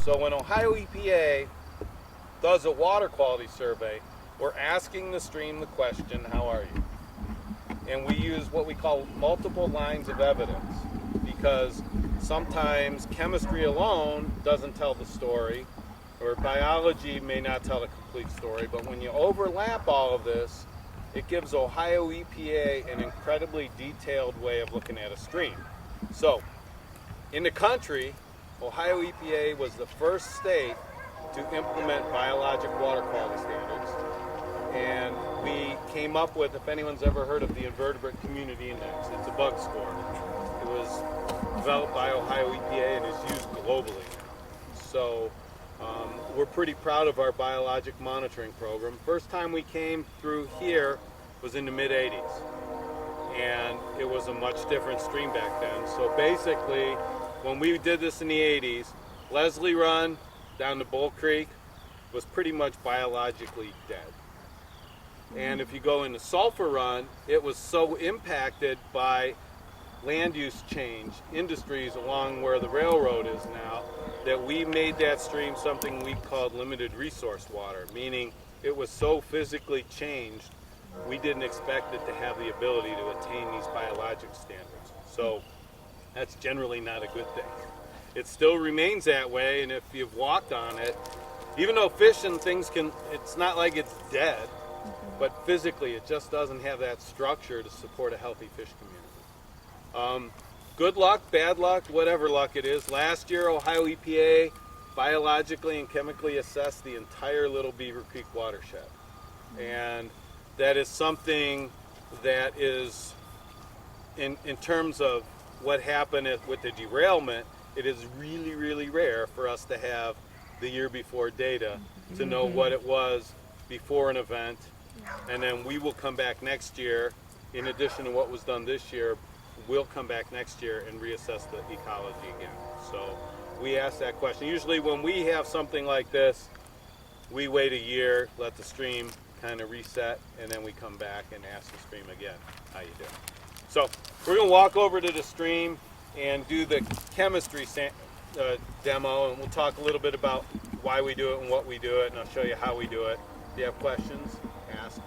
So when Ohio EPA does a water quality survey, we're asking the stream the question, how are you? And we use what we call multiple lines of evidence, because sometimes chemistry alone doesn't tell the story, or biology may not tell the complete story, but when you overlap all of this, it gives Ohio EPA an incredibly detailed way of looking at a stream. So, in the country, Ohio EPA was the first state to implement biologic water quality standards. And we came up with, if anyone's ever heard of the Invertebrate Community Index, it's a bug score. It was developed by Ohio EPA and is used globally. So we're pretty proud of our biologic monitoring program. First time we came through here was in the mid-'80s. And it was a much different stream back then. So basically, when we did this in the 80s, Leslie Run down to Bull Creek was pretty much biologically dead. And if you go into Sulphur Run, it was so impacted by land use change, industries along where the railroad is now, that we made that stream something we called limited resource water, meaning it was so physically changed, we didn't expect it to have the ability to attain these biologic standards. So that's generally not a good thing. It still remains that way, and if you've walked on it, even though fish and things can, it's not like it's dead, but physically it just doesn't have that structure to support a healthy fish community. Good luck, bad luck, whatever luck it is. Last year, Ohio EPA biologically and chemically assessed the entire Little Beaver Creek watershed. And that is something that is, in terms of what happened with the derailment, it is really, really rare for us to have the year before data to know what it was before an event. And then we will come back next year, in addition to what was done this year, we'll come back next year and reassess the ecology again. So we ask that question. Usually when we have something like this, we wait a year, let the stream kind of reset, and then we come back and ask the stream again, how you doing? So we're going to walk over to the stream and do the chemistry demo, and we'll talk a little bit about why we do it and what we do it, and I'll show you how we do it. If you have questions, ask.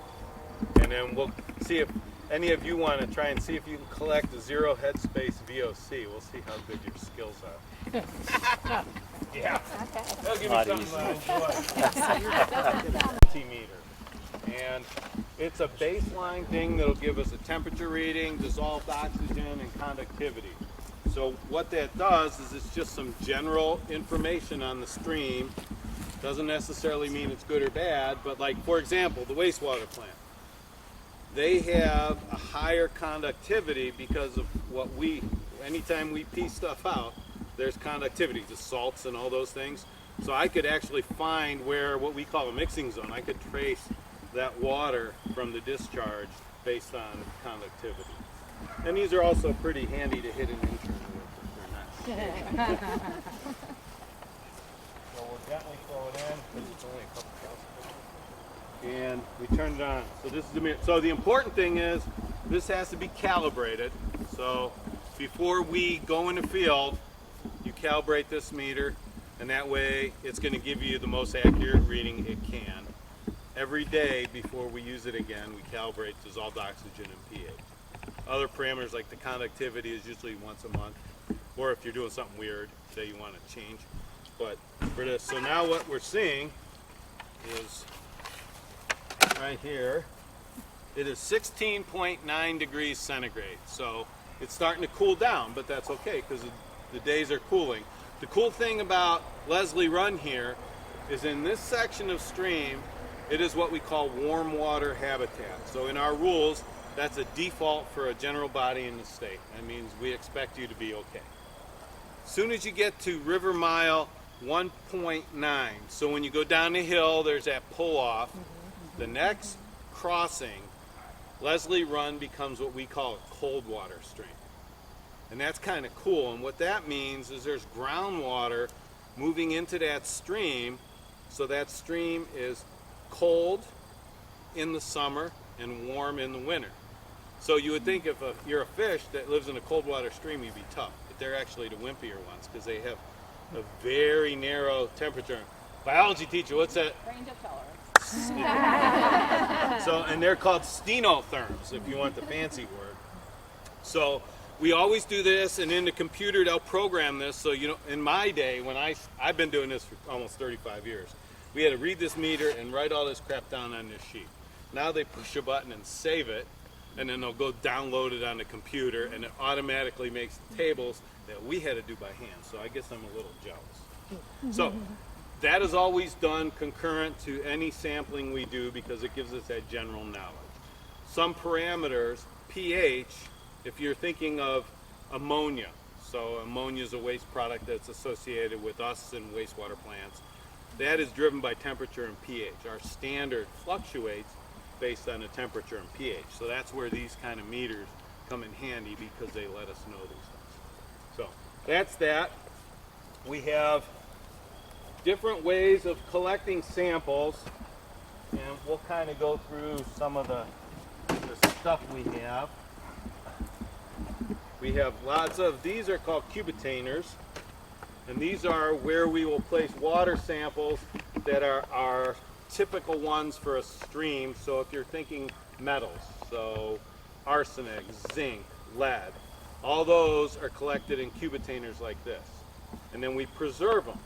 And then we'll see if any of you want to try and see if you can collect a zero headspace VOC. We'll see how good your skills are. Yeah. That'll give me something to enjoy. Meter. And it's a baseline thing that'll give us a temperature reading, dissolved oxygen, and conductivity. So what that does is it's just some general information on the stream. Doesn't necessarily mean it's good or bad, but like, for example, the wastewater plant. They have a higher conductivity because of what anytime we pee stuff out, there's conductivity, the salts and all those things. So I could actually find where, what we call a mixing zone, I could trace that water from the discharge based on conductivity. And these are also pretty handy to hit an intern with if they're not. So we'll gently throw it in, because it's only a couple gallons. And we turn it on. So this is the mirror. So the important thing is this has to be calibrated. So before we go in the field, you calibrate this meter, and that way it's going to give you the most accurate reading it can. Every day before we use it again, we calibrate dissolved oxygen and pH. Other parameters like the conductivity is usually once a month, or if you're doing something weird, say you want to change. But for this, so now what we're seeing is right here, it is 16.9 degrees centigrade. So it's starting to cool down, but that's okay because the days are cooling. The cool thing about Leslie Run here is in this section of stream, it is what we call warm water habitat. So in our rules, that's a default for a general body in the state. That means we expect you to be okay. As soon as you get to river mile 1.9, so when you go down the hill, there's that pull off. The next crossing, Leslie Run becomes what we call a cold water stream. And that's kind of cool. And what that means is there's groundwater moving into that stream. So that stream is cold in the summer and warm in the winter. So you would think if you're a fish that lives in a cold water stream, you'd be tough. But they're actually the wimpier ones because they have a very narrow temperature. Biology teacher, what's that? Range of tolerance. So, and they're called stenotherms, if you want the fancy word. So we always do this, and in the computer they'll program this. So, you know, in my day, when I've been doing this for almost 35 years, we had to read this meter and write all this crap down on this sheet. Now they push a button and save it, and then they'll go download it on the computer, and it automatically makes the tables that we had to do by hand. So I guess I'm a little jealous. So that is always done concurrent to any sampling we do because it gives us that general knowledge. Some parameters, pH, if you're thinking of ammonia, so ammonia is a waste product that's associated with us and wastewater plants, that is driven by temperature and pH. Our standard fluctuates based on the temperature and pH. So that's where these kind of meters come in handy because they let us know these things. So that's that. We have different ways of collecting samples, and we'll kind of go through some of the stuff we have. We have lots of, these are called cubitaners, and these are where we will place water samples that are our typical ones for a stream. So if you're thinking metals, so arsenic, zinc, lead, all those are collected in cubitaners like this. And then we preserve them.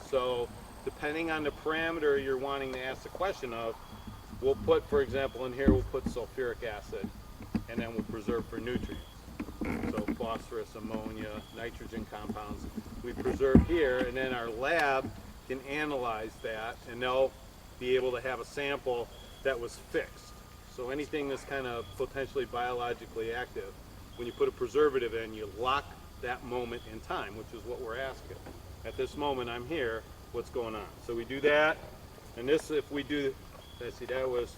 So depending on the parameter you're wanting to ask the question of, we'll put, for example, in here we'll put sulfuric acid, and then we'll preserve for nutrients. So phosphorus, ammonia, nitrogen compounds, we preserve here, and then our lab can analyze that, and they'll be able to have a sample that was fixed. So anything that's kind of potentially biologically active, when you put a preservative in, you lock that moment in time, which is what we're asking. At this moment, I'm here, what's going on? So we do that, and this, if we do, let's see, that was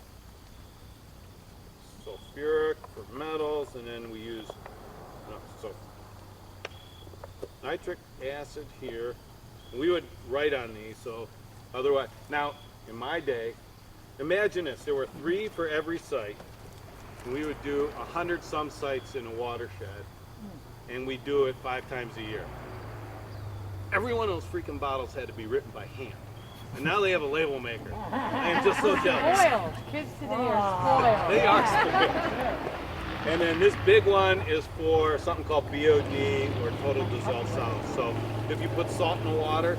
sulfuric for metals, and then we use so nitric acid here. We would write on these, so otherwise, now in my day, imagine this, there were 3 for every site, and we would do 100 some sites in a watershed, and we do it 5 times a year. Every one of those freaking bottles had to be written by hand. And now they have a label maker. I am just so jealous. Spoiled. Kids today are spoiled. They are spoiled. And then this big one is for something called BOD, or total dissolved solids. So if you put salt in the water,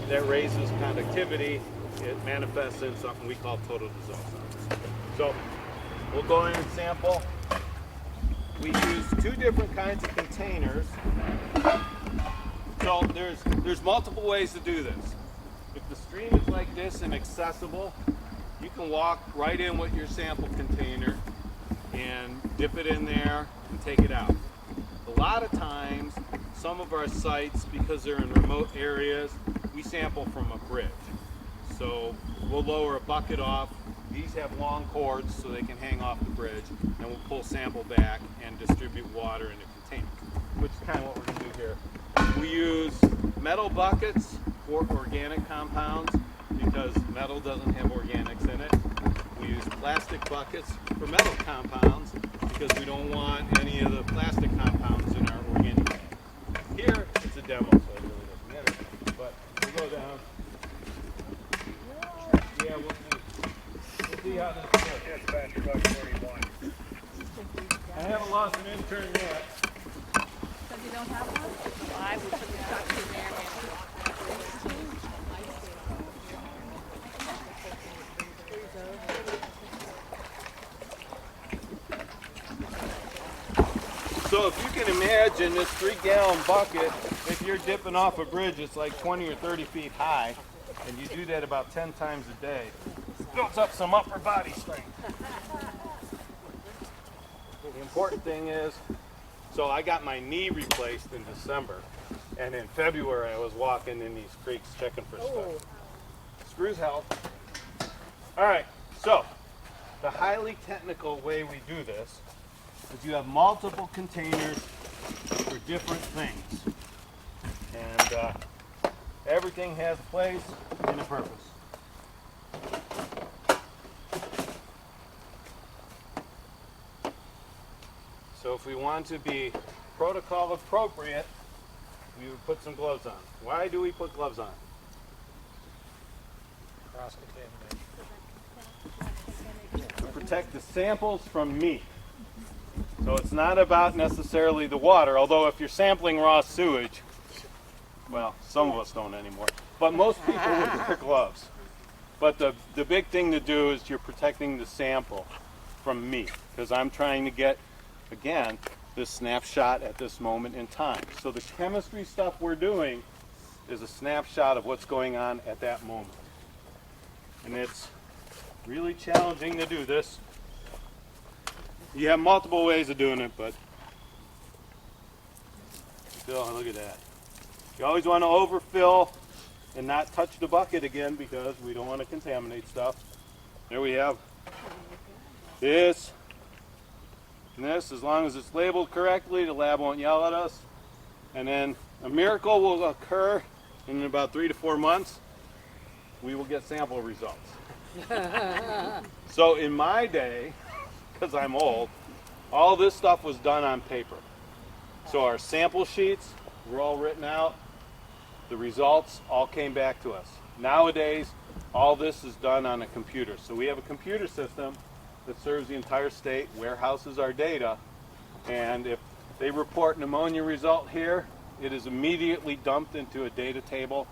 that raises conductivity. It manifests in something we call total dissolved solids. So we'll go in and sample. We use 2 different kinds of containers. So there's multiple ways to do this. If the stream is like this and accessible, you can walk right in with your sample container and dip it in there and take it out. A lot of times, some of our sites, because they're in remote areas, we sample from a bridge. So we'll lower a bucket off. These have long cords so they can hang off the bridge, and we'll pull sample back and distribute water in a container, which is kind of what we're going to do here. We use metal buckets for organic compounds because metal doesn't have organics in it. We use plastic buckets for metal compounds because we don't want any of the plastic compounds in our organic. Here, it's a demo, so it really doesn't matter. But we'll go down. Yeah, we'll see how this goes. It's back to about 41. I haven't lost an intern yet. Because you don't have one? Why? We put the trucks in there. So if you can imagine this 3-gallon bucket, if you're dipping off a bridge, it's like 20 or 30 feet high, and you do that about 10 times a day, it builds up some upper body strength. The important thing is, so I got my knee replaced in December, and in February I was walking in these creeks checking for stuff. Screws help. All right, so the highly technical way we do this is you have multiple containers for different things, and everything has a place and a purpose. So if we want to be protocol appropriate, we would put some gloves on. Why do we put gloves on? Cross-contamination. To protect the samples from meat. So it's not about necessarily the water, although if you're sampling raw sewage, well, some of us don't anymore, but most people would wear gloves. But the big thing to do is you're protecting the sample from meat, because I'm trying to get, again, this snapshot at this moment in time. So the chemistry stuff we're doing is a snapshot of what's going on at that moment. And it's really challenging to do this. You have multiple ways of doing it, but still, look at that. You always want to overfill and not touch the bucket again because we don't want to contaminate stuff. There we have this and this. As long as it's labeled correctly, the lab won't yell at us. And then a miracle will occur in about 3 to 4 months. We will get sample results. So in my day, because I'm old, all this stuff was done on paper. So our sample sheets were all written out. The results all came back to us. Nowadays, all this is done on a computer. So we have a computer system that serves the entire state, warehouses our data, and if they report pneumonia result here, it is immediately dumped into a data table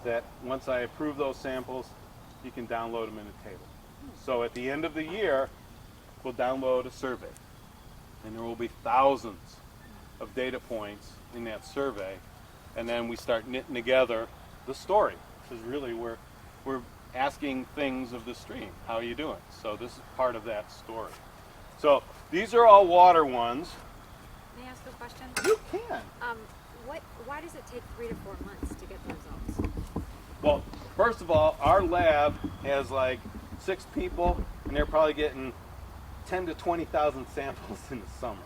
that once I approve those samples, you can download them in a table. So at the end of the year, we'll download a survey, and there will be thousands of data points in that survey, and then we start knitting together the story, because really we're asking things of the stream. How are you doing? So this is part of that story. So these are all water ones. May I ask a question? You can. Why does it take 3 to 4 months to get the results? Well, first of all, our lab has like 6 people, and they're probably getting 10 to 20,000 samples in the summer.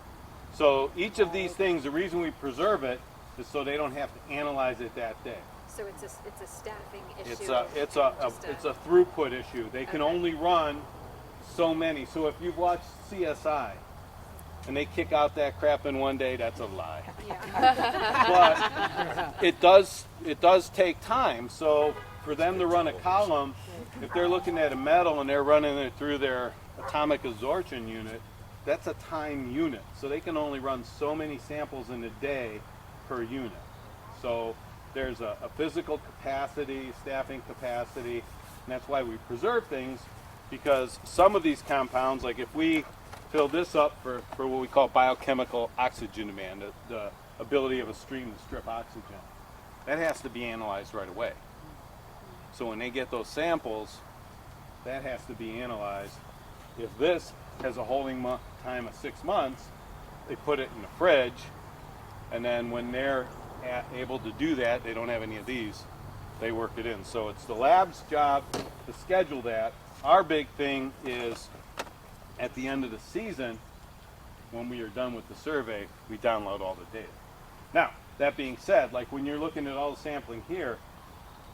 So each of these things, the reason we preserve it is so they don't have to analyze it that day. So it's a staffing issue. It's a throughput issue. They can only run so many. So if you've watched CSI and they kick out that crap in one day, that's a lie. Yeah. But it does take time. So for them to run a column, if they're looking at a metal and they're running it through their atomic absorption unit, that's a time unit. So they can only run so many samples in a day per unit. So there's a physical capacity, staffing capacity, and that's why we preserve things, because some of these compounds, like if we fill this up for what we call biochemical oxygen demand, the ability of a stream to strip oxygen, that has to be analyzed right away. So when they get those samples, that has to be analyzed. If this has a holding time of 6 months, they put it in the fridge, and then when they're able to do that, they don't have any of these, they work it in. So it's the lab's job to schedule that. Our big thing is at the end of the season, when we are done with the survey, we download all the data. Now, that being said, like when you're looking at all the sampling here,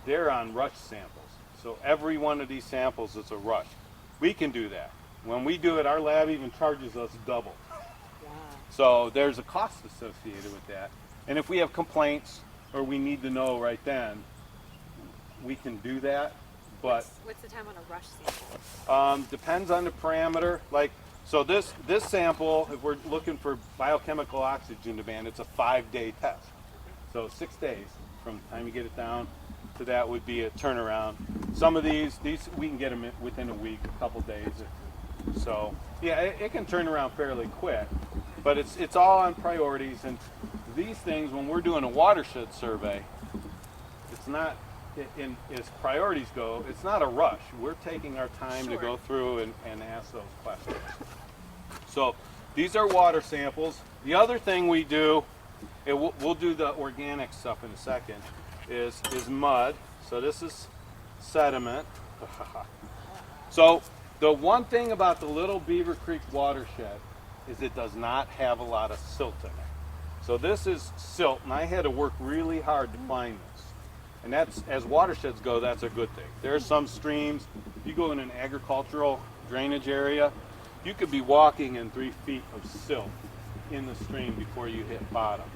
they're on rush samples. So every one of these samples is a rush. We can do that. When we do it, our lab even charges us double. So there's a cost associated with that. And if we have complaints or we need to know right then, we can do that. But What's the time on a rush sample? depends on the parameter. Like, so this sample, if we're looking for biochemical oxygen demand, it's a 5-day test. So 6 days from the time you get it down to that would be a turnaround. Some of these we can get them within a week, a couple days. So yeah, it can turn around fairly quick, but it's all on priorities. And these things, when we're doing a watershed survey, it's not, as priorities go, it's not a rush. We're taking our time to go through and ask those questions. So these are water samples. The other thing we do, and we'll do the organic stuff in a second, is mud. So this is sediment. So the one thing about the Little Beaver Creek watershed is it does not have a lot of silt in it. So this is silt, and I had to work really hard to find this. And that's, as watersheds go, that's a good thing. There are some streams, if you go in an agricultural drainage area, you could be walking in 3 feet of silt in the stream before you hit bottom.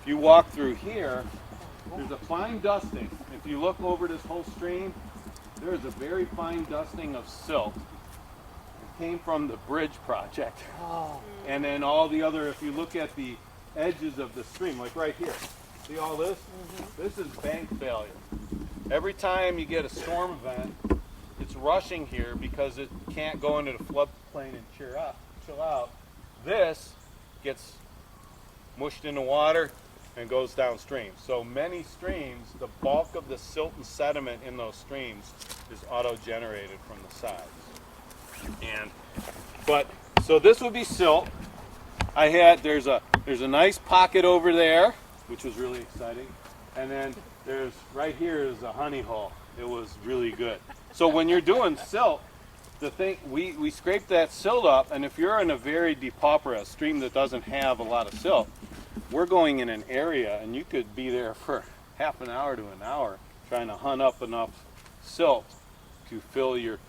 if you walk through here, there's a fine dusting. If you look over this whole stream, there is a very fine dusting of silt. It came from the bridge project. And then all the other, if you look at the edges of the stream, like right here, see all this? This is bank failure. Every time you get a storm event, it's rushing here because it can't go into the floodplain and chill out. This gets mushed in the water and goes downstream. So many streams, the bulk of the silt and sediment in those streams is auto-generated from the sides. So this would be silt. There's a nice pocket over there, which was really exciting. And then right here is a honey hole. It was really good. So when you're doing silt, we scrape that silt up, and if you're in a very depauperous stream that doesn't have a lot of silt, we're going in an area, and you could be there for half an hour to an hour trying to hunt up enough silt to fill your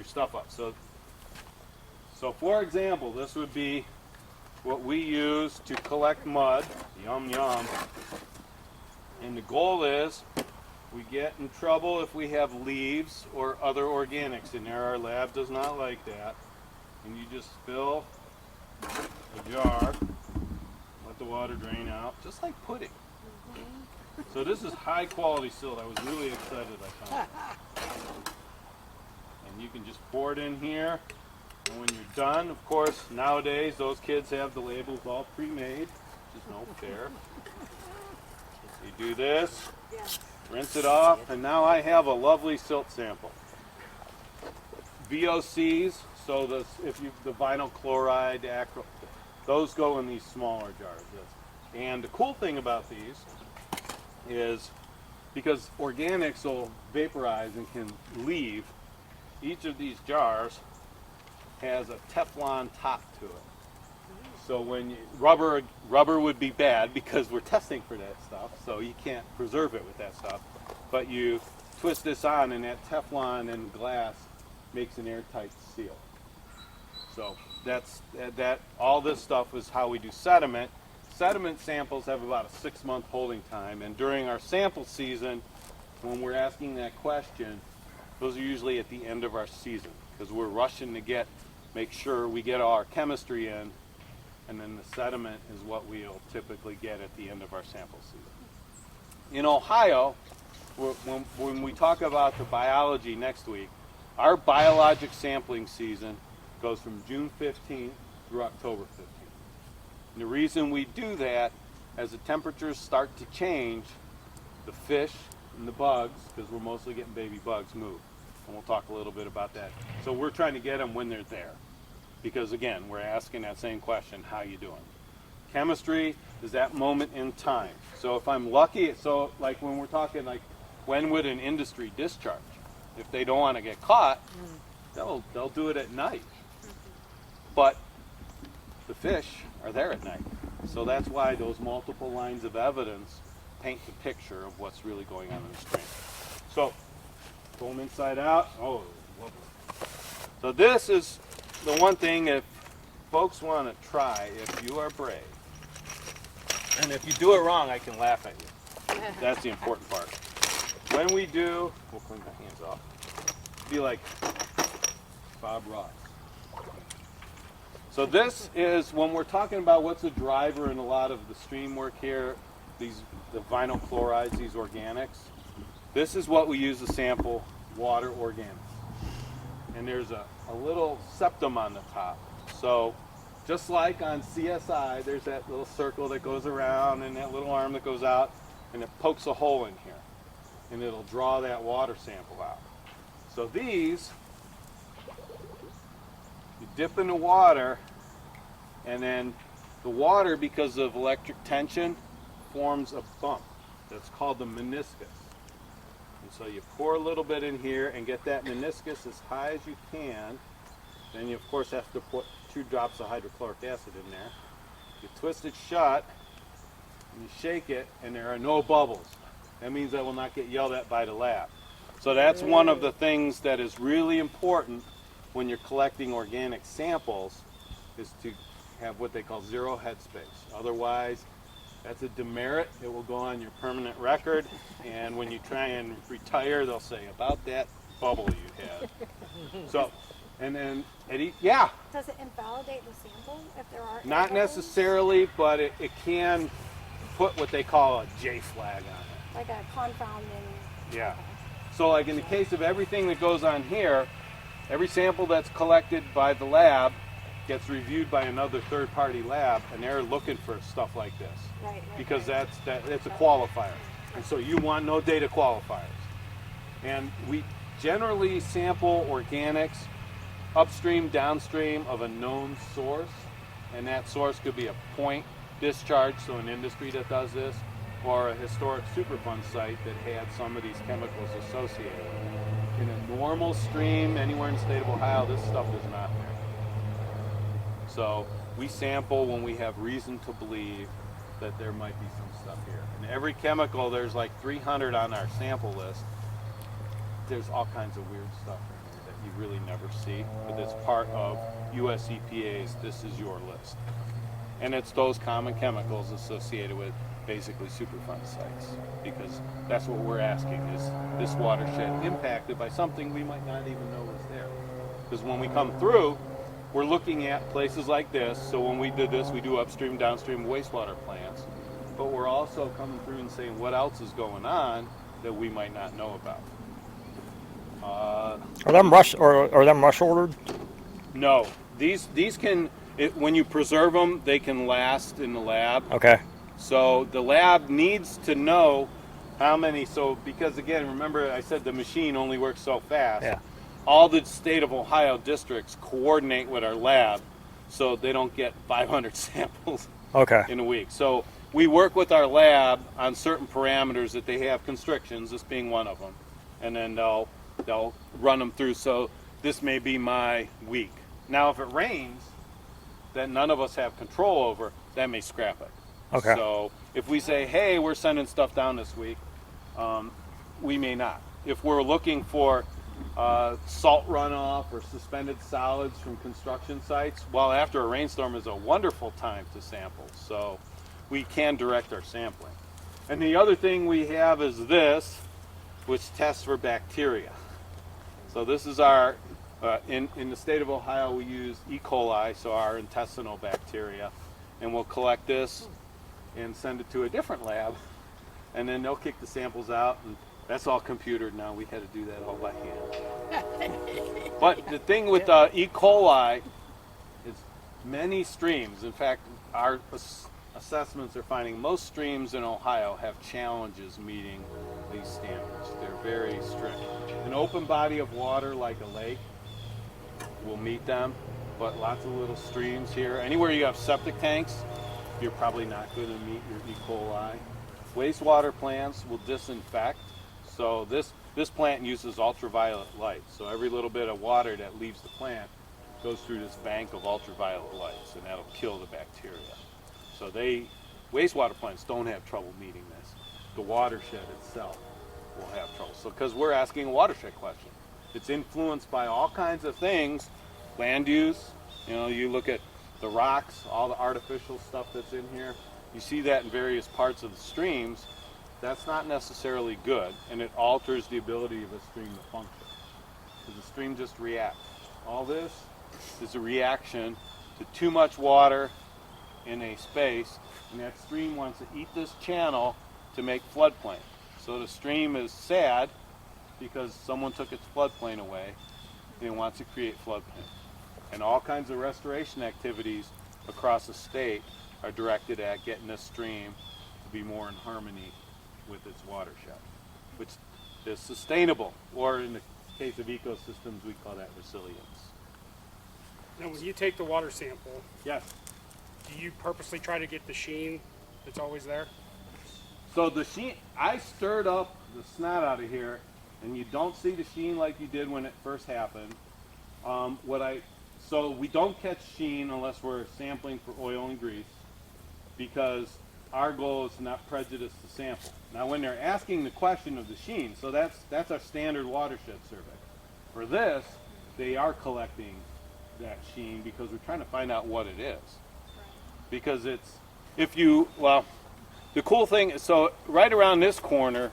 stuff up. So for example, this would be what we use to collect mud. Yum yum. And the goal is we get in trouble if we have leaves or other organics in there. Our lab does not like that. And you just fill a jar, let the water drain out, just like pudding. So this is high quality silt. I was really excited I found it. And you can just pour it in here. And when you're done, of course, nowadays those kids have the labels all pre-made, which is no fair. You do this, rinse it off, and now I have a lovely silt sample. VOCs, so the vinyl chloride, those go in these smaller jars. And the cool thing about these is because organics will vaporize and can leave, each of these jars has a Teflon top to it. So when rubber would be bad because we're testing for that stuff, so you can't preserve it with that stuff. But you twist this on, and that Teflon and glass makes an airtight seal. So that. All this stuff is how we do sediment. Sediment samples have about a 6-month holding time, and during our sample season, when we're asking that question, those are usually at the end of our season because we're rushing to make sure we get all our chemistry in, and then the sediment is what we'll typically get at the end of our sample season. In Ohio, when we talk about the biology next week, our biologic sampling season goes from June 15th through October 15th. And the reason we do that, as the temperatures start to change, the fish and the bugs, because we're mostly getting baby bugs, move. And we'll talk a little bit about that. So we're trying to get them when they're there. Because again, we're asking that same question, how you doing? Chemistry is that moment in time. So if I'm lucky, so like when we're talking like, when would an industry discharge? If they don't want to get caught, they'll do it at night. But the fish are there at night. So that's why those multiple lines of evidence paint the picture of what's really going on in the stream. So, pull them inside out. Oh, lovely. So this is the one thing, if folks want to try, if you are brave, and if you do it wrong, I can laugh at you. That's the important part. When we do, we'll clean my hands off. Be like Bob Ross. So this is when we're talking about what's a driver in a lot of the stream work here, the vinyl chlorides, these organics. This is what we use to sample water organics. And there's a little septum on the top. So just like on CSI, there's that little circle that goes around and that little arm that goes out, and it pokes a hole in here. And it'll draw that water sample out. So these, you dip in the water, and then the water, because of electric tension, forms a bump. That's called the meniscus. And so you pour a little bit in here and get that meniscus as high as you can. Then you, of course, have to put 2 drops of hydrochloric acid in there. You twist it shut, and you shake it, and there are no bubbles. That means I will not get yelled at by the lab. So that's one of the things that is really important when you're collecting organic samples, is to have what they call zero headspace. Otherwise, That's a demerit. It will go on your permanent record, and when you try and retire, they'll say about that bubble you had. So, and then yeah, Does it invalidate the sample if there are not necessarily, but it can put what they call a J flag on it. like a confounding? Yeah. So like in the case of everything that goes on here, every sample that's collected by the lab gets reviewed by another third-party lab, and they're looking for stuff like this. Right. Because that's a qualifier. And so you want no data qualifiers. And we generally sample organics upstream, downstream of a known source, and that source could be a point discharge, so an industry that does this, or a historic Superfund site that had some of these chemicals associated with it. In a normal stream anywhere in the state of Ohio, this stuff is not there. So we sample when we have reason to believe that there might be some stuff here. And every chemical, there's like 300 on our sample list. There's all kinds of weird stuff in here that you really never see, but it's part of US EPA's "this is your list." And it's those common chemicals associated with basically Superfund sites, because that's what we're asking, is this watershed impacted by something we might not even know was there? Because when we come through, we're looking at places like this. So when we did this, we do upstream, downstream wastewater plants, but we're also coming through and saying what else is going on that we might not know about. Are them rush ordered? No, these can, when you preserve them, they can last in the lab. Okay. So the lab needs to know how many. So because again, remember I said the machine only works so fast. Yeah. All the state of Ohio districts coordinate with our lab, so they don't get 500 samples Okay. in a week. So we work with our lab on certain parameters that they have constrictions, this being one of them, and then they'll run them through. So this may be my week. Now, if it rains, that none of us have control over, that may scrap it. Okay. So if we say, hey, we're sending stuff down this week, we may not. If we're looking for salt runoff or suspended solids from construction sites, well, after a rainstorm is a wonderful time to sample. So we can direct our sampling. And the other thing we have is this, which tests for bacteria. So this is our, in the state of Ohio, we use E. coli, so our intestinal bacteria, and we'll collect this and send it to a different lab, and then they'll kick the samples out, and that's all computered now. We had to do that all by hand. But the thing with E. coli is many streams, in fact, our assessments are finding most streams in Ohio have challenges meeting these standards. They're very strict. An open body of water like a lake will meet them, but lots of little streams here. Anywhere you have septic tanks, you're probably not going to meet your E. coli. Wastewater plants will disinfect. So this plant uses ultraviolet light. So every little bit of water that leaves the plant goes through this bank of ultraviolet lights, and that'll kill the bacteria. So wastewater plants don't have trouble meeting this. The watershed itself will have trouble. So because we're asking a watershed question. It's influenced by all kinds of things, land use. You know, you look at the rocks, all the artificial stuff that's in here. You see that in various parts of the streams. That's not necessarily good, and it alters the ability of a stream to function. Because the stream just reacts. All this is a reaction to too much water in a space, and that stream wants to eat this channel to make floodplain. So the stream is sad because someone took its floodplain away, and it wants to create floodplain. And all kinds of restoration activities across the state are directed at getting this stream to be more in harmony with its watershed, which is sustainable, or in the case of ecosystems, we call that resilience. Now, when you take the water sample, Yes. do you purposely try to get the sheen that's always there? So the sheen, I stirred up the snot out of here, and you don't see the sheen like you did when it first happened. So we don't catch sheen unless we're sampling for oil and grease, because our goal is to not prejudice the sample. Now when they're asking the question of the sheen, so that's our standard watershed survey. For this, they are collecting that sheen because we're trying to find out what it is. Because it's, the cool thing, so right around this corner,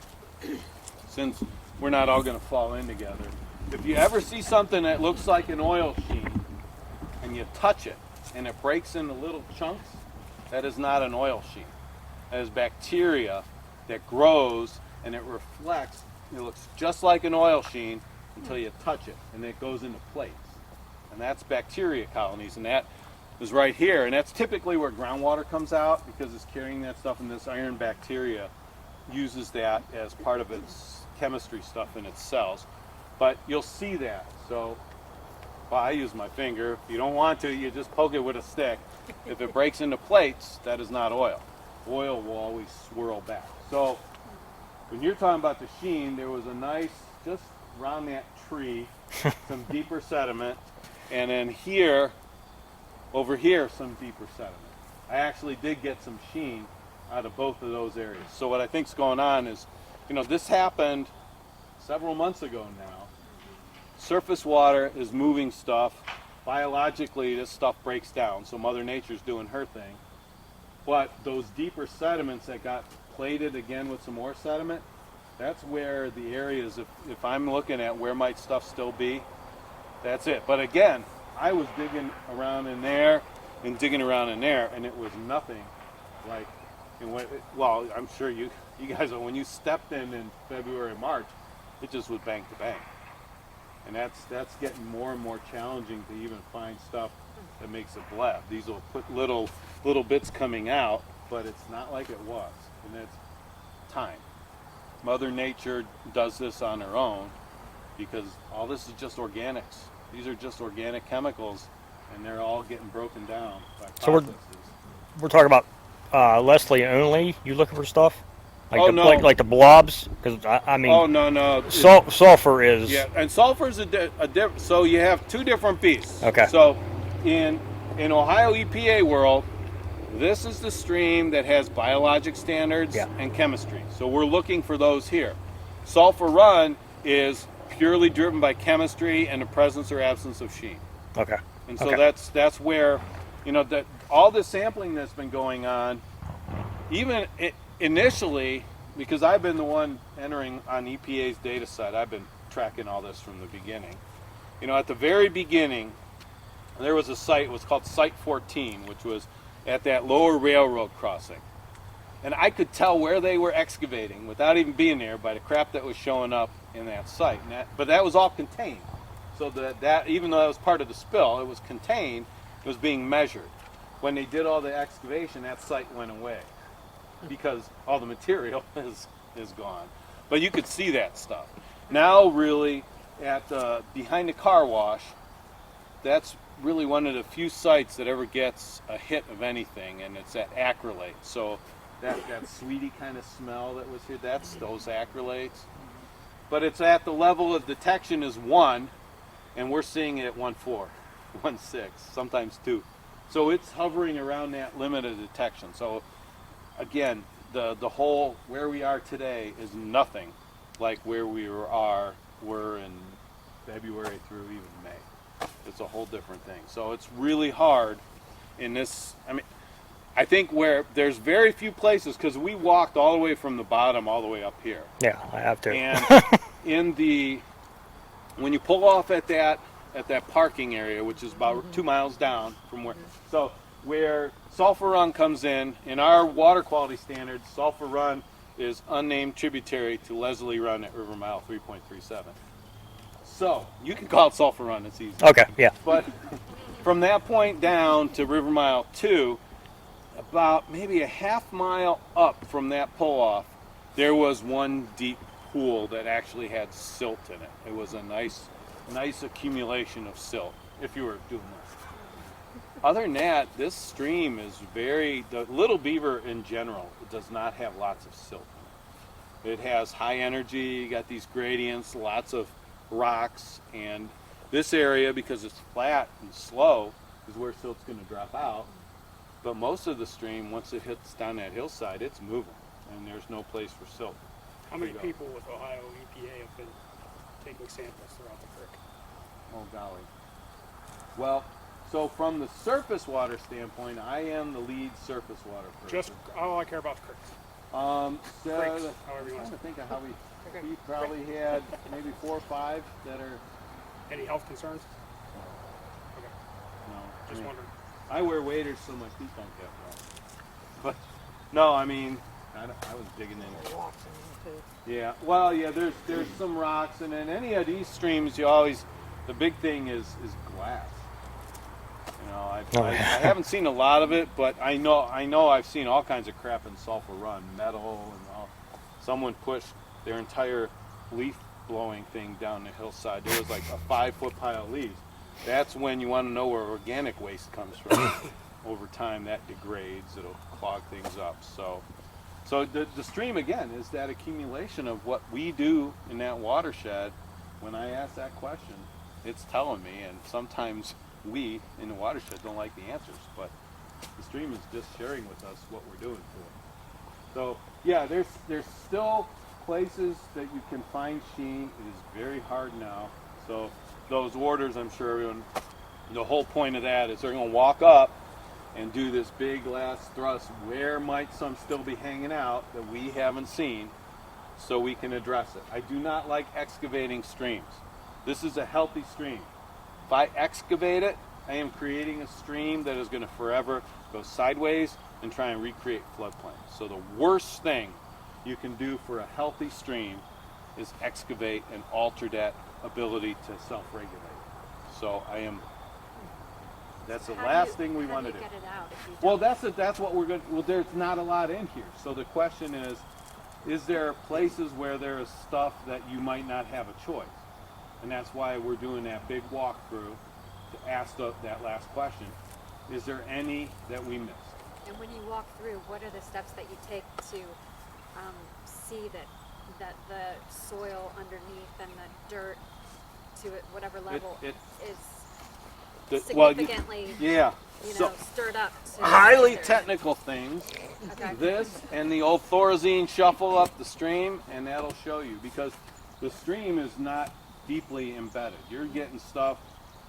since we're not all going to fall in together, if you ever see something that looks like an oil sheen and you touch it and it breaks into little chunks, that is not an oil sheen. That is bacteria that grows and it reflects. It looks just like an oil sheen until you touch it, and it goes into plates. And that's bacteria colonies, and that is right here. And that's typically where groundwater comes out because it's carrying that stuff, and this iron bacteria uses that as part of its chemistry stuff in its cells. But you'll see that. So, well, I use my finger. If you don't want to, you just poke it with a stick. If it breaks into plates, that is not oil. Oil will always swirl back. So when you're talking about the sheen, there was a nice, just around that tree, some deeper sediment, and then here, over here, some deeper sediment. I actually did get some sheen out of both of those areas. So what I think's going on is, this happened several months ago now. Surface water is moving stuff. Biologically, this stuff breaks down, so Mother Nature's doing her thing. But those deeper sediments that got plated again with some more sediment, that's where the areas, if I'm looking at where might stuff still be, that's it. But again, I was digging around in there and digging around in there, and it was nothing like, well, I'm sure you guys, when you stepped in February, March, it just was bank to bank. And that's getting more and more challenging to even find stuff that makes a bleb. These will put little bits coming out, but it's not like it was, and it's time. Mother Nature does this on her own because all this is just organics. These are just organic chemicals, and they're all getting broken down by processes. So we're talking about Leslie only. You looking for stuff? Like no. like the blobs? Because I mean. Oh no. Sulfur is. Yeah, and sulfur is a different. So you have two different beasts. Okay. So in Ohio EPA world, this is the stream that has biologic standards and chemistry. So we're looking for those here. Sulfur Run is purely driven by chemistry and the presence or absence of sheen. Okay. And so that's where, that all the sampling that's been going on, even initially, because I've been the one entering on EPA's data set, I've been tracking all this from the beginning. At the very beginning, there was a site, it was called Site 14, which was at that lower railroad crossing. And I could tell where they were excavating without even being there by the crap that was showing up in that site. But that was all contained. So that even though that was part of the spill, it was contained, it was being measured. When they did all the excavation, that site went away because all the material is gone. But you could see that stuff. Now really, at behind the car wash, that's really one of the few sites that ever gets a hit of anything, and it's at acrylate. So that sweetie kind of smell that was here, that's those acrylates. But it's at the level of detection is 1, and we're seeing it at 1.4, 1.6, sometimes 2. So it's hovering around that limit of detection. So again, the whole where we are today is nothing like where we were in February through even May. It's a whole different thing. So it's really hard in this. I think where there's very few places, because we walked all the way from the bottom all the way up here. Yeah, I have to. And when you pull off at that parking area, which is about 2 miles down from where Sulphur Run comes in our water quality standards, Sulphur Run is unnamed tributary to Leslie Run at River Mile 3.37. So you can call it Sulphur Run, it's easy. Okay, yeah. But from that point down to River Mile 2, about maybe a half mile up from that pull-off, there was one deep pool that actually had silt in it. It was a nice accumulation of silt, if you were doing this. Other than that, this stream is the Little Beaver in general, it does not have lots of silt in it. It has high energy, you got these gradients, lots of rocks, and this area, because it's flat and slow, is where silt's going to drop out. But most of the stream, once it hits down that hillside, it's moving, and there's no place for silt. How many people with Ohio EPA have been taking samples throughout the creek? Oh golly. Well, so from the surface water standpoint, I am the lead surface water person. Just all I care about the creeks. So Breaks, I'm however you want trying to to. think of how we probably had maybe 4 or 5 that are, Any health concerns? Okay, no. I just mean, wondering. I wear waders so my feet don't get wet. But no, I mean, I was digging in. Yeah, well, yeah, there's some rocks, and in any of these streams, you always, the big thing is glass. You know, I haven't seen a lot of it, but I know I've seen all kinds of crap in Sulphur Run, metal and all. Someone pushed their entire leaf blowing thing down the hillside. There was like a 5-foot pile of leaves. That's when you want to know where organic waste comes from. Over time, that degrades. It'll clog things up. So the stream, again, is that accumulation of what we do in that watershed. When I ask that question, it's telling me, and sometimes we in the watershed don't like the answers, but the stream is just sharing with us what we're doing to it. So yeah, there's still places that you can find sheen. It is very hard now. So those orders, I'm sure everyone, the whole point of that is they're going to walk up and do this big last thrust. Where might some still be hanging out that we haven't seen, so we can address it. I do not like excavating streams. This is a healthy stream. If I excavate it, I am creating a stream that is going to forever go sideways and try and recreate floodplains. So the worst thing you can do for a healthy stream is excavate and alter that ability to self-regulate. So that's the last thing we want to do. How do you get it out if you don't? Well, that's what we're going to, well, there's not a lot in here. So the question is there places where there is stuff that you might not have a choice? And that's why we're doing that big walkthrough to ask that last question. Is there any that we missed? And when you walk through, what are the steps that you take to see that the soil underneath and the dirt to whatever level is significantly stirred up to Highly standards? technical things. Okay. This and the old Thorazine shuffle up the stream, and that'll show you, because the stream is not deeply embedded. You're getting stuff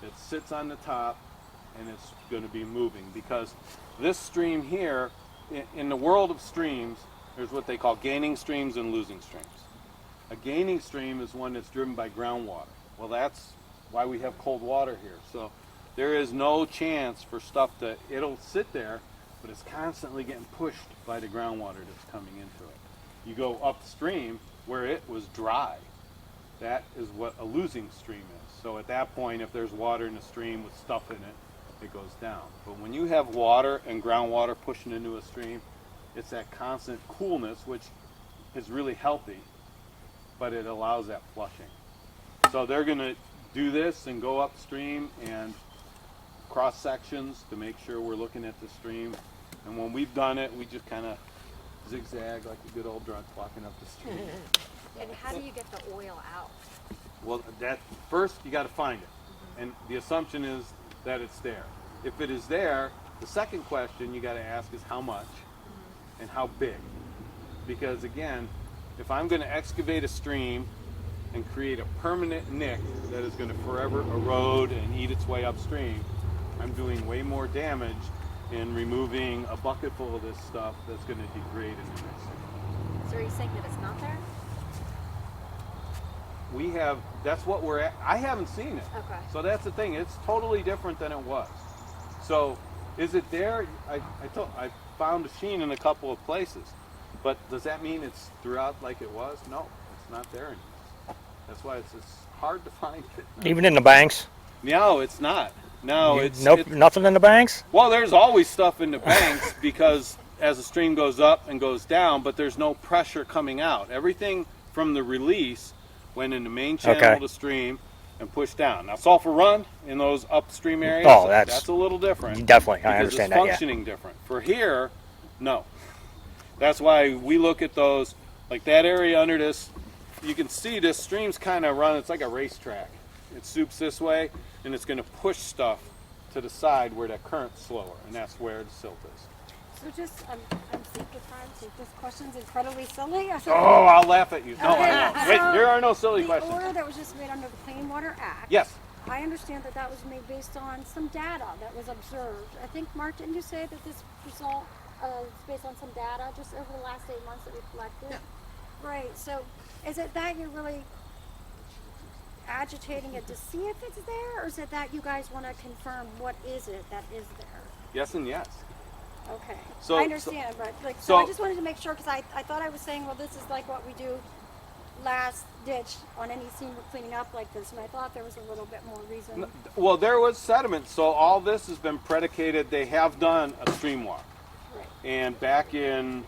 that sits on the top and it's going to be moving, because this stream here, in the world of streams, there's what they call gaining streams and losing streams. A gaining stream is one that's driven by groundwater. Well, that's why we have cold water here. So there is no chance for stuff it'll sit there, but it's constantly getting pushed by the groundwater that's coming into it. You go upstream where it was dry. That is what a losing stream is. So at that point, if there's water in the stream with stuff in it, it goes down. But when you have water and groundwater pushing into a stream, it's that constant coolness, which is really healthy, but it allows that flushing. So they're going to do this and go upstream and cross sections to make sure we're looking at the stream. And when we've done it, we just kind of zigzag like a good old drunk walking up the stream. And how do you get the oil out? Well, that first you got to find it, and the assumption is that it's there. If it is there, the second question you got to ask is how much and how big. Because again, if I'm going to excavate a stream and create a permanent nick that is going to forever erode and eat its way upstream, I'm doing way more damage in removing a bucket full of this stuff that's going to degrade in the mix. So are you saying that it's not there? We have, that's what we're at. I haven't seen it. Okay. So that's the thing. It's totally different than it was. So is it there? I found a sheen in a couple of places. But does that mean it's throughout like it was? No, it's not there anymore. That's why it's hard to find it. Even in the banks? No, it's not. No, Nothing in the banks? Well, there's always stuff in the banks because as the stream goes up and goes down, but there's no pressure coming out. Everything from the release went in the main channel of the stream and pushed down. Now, Sulphur Run in those upstream areas, that's a little different. Definitely, I understand that. Because it's functioning different. For here, no. That's why we look at those, like that area under this, you can see this stream's kind of run, it's like a racetrack. It soups this way, and it's going to push stuff to the side where that current's slower, and that's where the silt is. So just, I'm super proud to take this question's incredibly silly. Oh, I'll laugh at you. No, Okay, I know. Wait, so there are no silly the questions. order that was just made under the Clean Water Act. Yes. I understand that was made based on some data that was observed. I think, Mark, didn't you say that this was all it's based on some data just over the last 8 months that we've collected. Right, so is it that you're really agitating it to see if it's there, or is it that you guys want to confirm what is it that is there? Yes and yes. Okay, So- I understand, but like, so- I just wanted to make sure, because I thought I was saying, well, this is like what we do last ditch on any scene we're cleaning up like this, and I thought there was a little bit more reason. Well, there was sediment, so all this has been predicated. They have done a stream walk. Right. And back in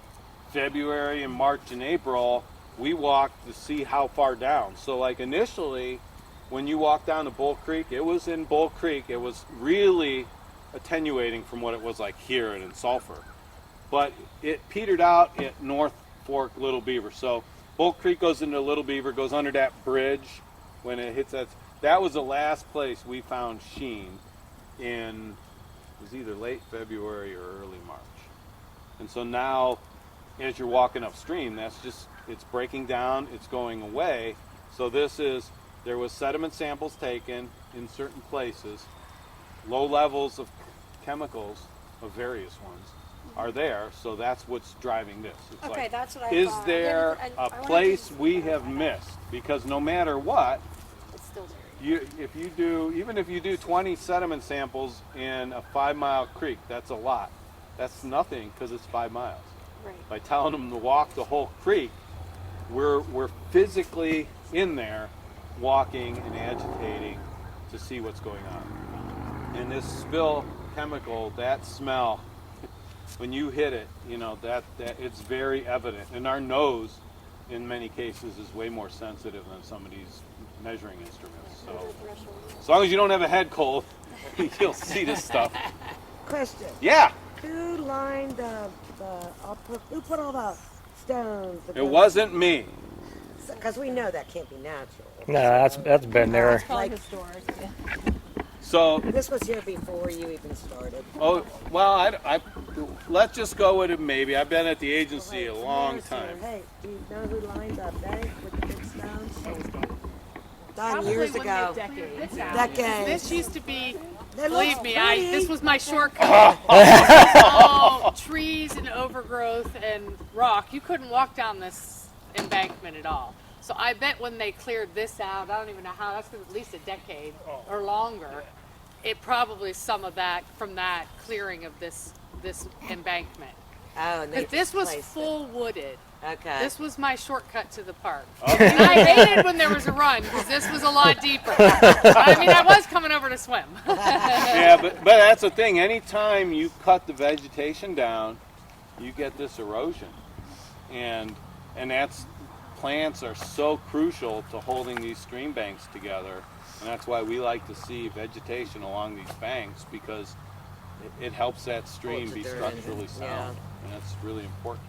February and March and April, we walked to see how far down. So like initially, when you walked down to Bull Creek, it was in Bull Creek. It was really attenuating from what it was like here and in Sulphur. But it petered out at North Fork Little Beaver. So Bull Creek goes into Little Beaver, goes under that bridge when it hits that. That was the last place we found sheen in, it was either late February or early March. And so now, as you're walking upstream, that's just, it's breaking down, it's going away. So this is, there was sediment samples taken in certain places, low levels of chemicals of various ones are there, so that's what's driving this. It's Okay, like, that's what I is thought. there I a wanted place to we have clarify that. missed? Because no matter what, It's still there. even if you do 20 sediment samples in a 5-mile creek, that's a lot. That's nothing because it's 5 miles. Right. By telling them to walk the whole creek, we're physically in there walking and agitating to see what's going on. And this spill chemical, that smell, when you hit it, you know, that it's very evident. And our nose, in many cases, is way more sensitive than some of these measuring instruments. So as long as you don't have a head cold, you'll see this stuff. Question. Yeah, Who lined who put all the stones? it wasn't me. Because we know that can't be natural. No, that's been there. Probably Like- historic. So, This was here before you even started. oh, well, I let's just go with it maybe. I've been at the agency a long Years here. time. Hey, do you know who lined the bank with the big stones? Done Probably years wouldn't ago. be decades. Decades. This used to be, That believe looks me, pretty. this was my shortcut. This was all trees and overgrowth and rock. You couldn't walk down this embankment at all. So I bet when they cleared this out, I don't even know how, that's been at least a decade or longer. It probably some of that from that clearing of this embankment. Oh, and they But this was placed it. full wooded. Okay. This was my shortcut to the park. And I hated when there was a run because this was a lot deeper. I mean, I was coming over to swim. Yeah, but that's the thing. Anytime you cut the vegetation down, you get this erosion, and that's, plants are so crucial to holding these stream banks together, and that's why we like to see vegetation along these banks, because it helps that stream Holds the be dirt in. structurally sound, Yeah. and that's really important.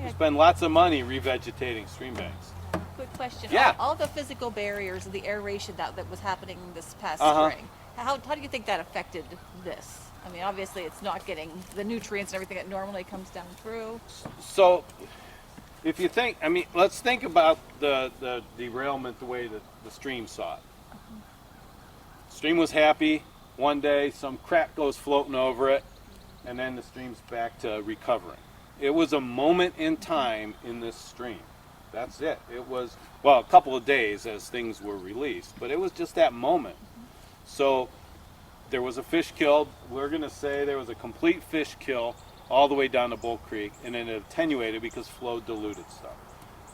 We spend lots of money revegetating stream banks. Quick question. Yeah. All the physical barriers and the aeration that was happening this past Uh-huh. spring, how do you think that affected this? I mean, obviously it's not getting the nutrients and everything that normally comes down through. So, if you think, I mean, let's think about the derailment the way that the stream saw it. Stream was happy. One day, some crap goes floating over it, and then the stream's back to recovering. It was a moment in time in this stream. That's it. It was, well, a couple of days as things were released, but it was just that moment. So, there was a fish kill. We're going to say there was a complete fish kill all the way down to Bull Creek, and then it attenuated because flow diluted stuff.